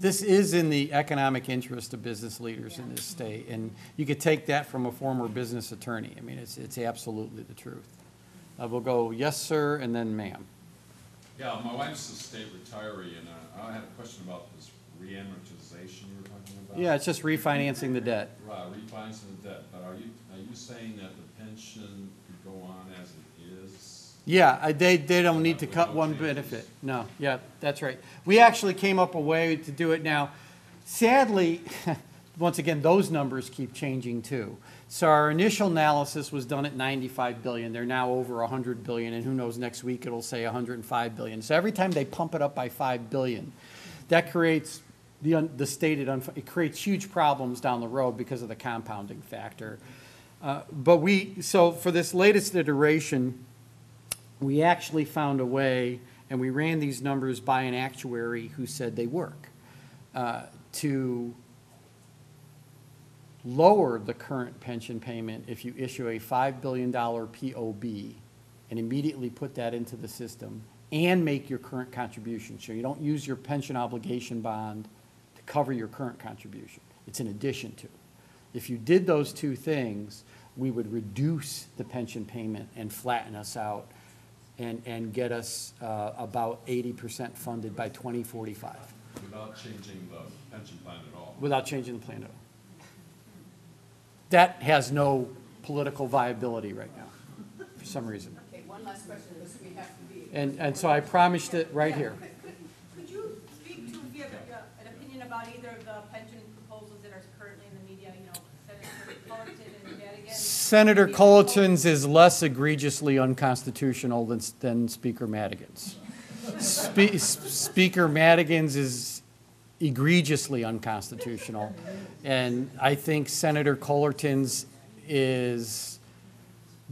S1: this is in the economic interest of business leaders in this state, and you could take that from a former business attorney. I mean, it's absolutely the truth. We'll go, yes, sir, and then ma'am.
S11: Yeah, my wife's a state retiree, and I had a question about this reamortization you were talking about.
S1: Yeah, it's just refinancing the debt.
S11: Right, refinancing the debt, but are you saying that the pension could go on as it is?
S1: Yeah, they don't need to cut one benefit. No, yeah, that's right. We actually came up a way to do it now. Sadly, once again, those numbers keep changing too. So our initial analysis was done at 95 billion. They're now over 100 billion, and who knows, next week it'll say 105 billion. So every time they pump it up by 5 billion, that creates it creates huge problems down the road because of the compounding factor. So for this latest iteration, we actually found a way, and we ran these numbers by an actuary who said they work, to lower the current pension payment if you issue a $5 billion POB and immediately put that into the system and make your current contribution. So you don't use your pension obligation bond to cover your current contribution. It's in addition to. If you did those two things, we would reduce the pension payment and flatten us out and get us about 80% funded by 2045.
S11: Without changing the pension plan at all?
S1: Without changing the plan at all. That has no political viability right now, for some reason.
S6: Okay, one last question, because we have to be.
S1: And so I promised it right here.
S12: Could you speak to, if you have an opinion about either of the pension proposals that are currently in the media, you know, Senator Fullerton and Madigan?
S1: Senator Culleton's is less egregiously unconstitutional than Speaker Madigan's. Speaker Madigan's is egregiously unconstitutional, and I think Senator Culleton's is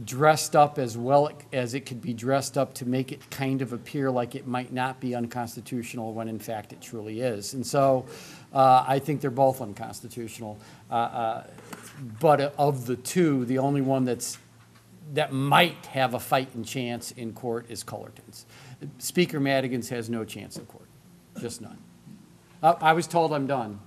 S1: dressed up as well as it could be dressed up to make it kind of appear like it might not be unconstitutional when in fact it truly is. And so I think they're both unconstitutional. But of the two, the only one that might have a fighting chance in court is Culleton's. Speaker Madigan's has no chance in court, just none. I was told I'm done.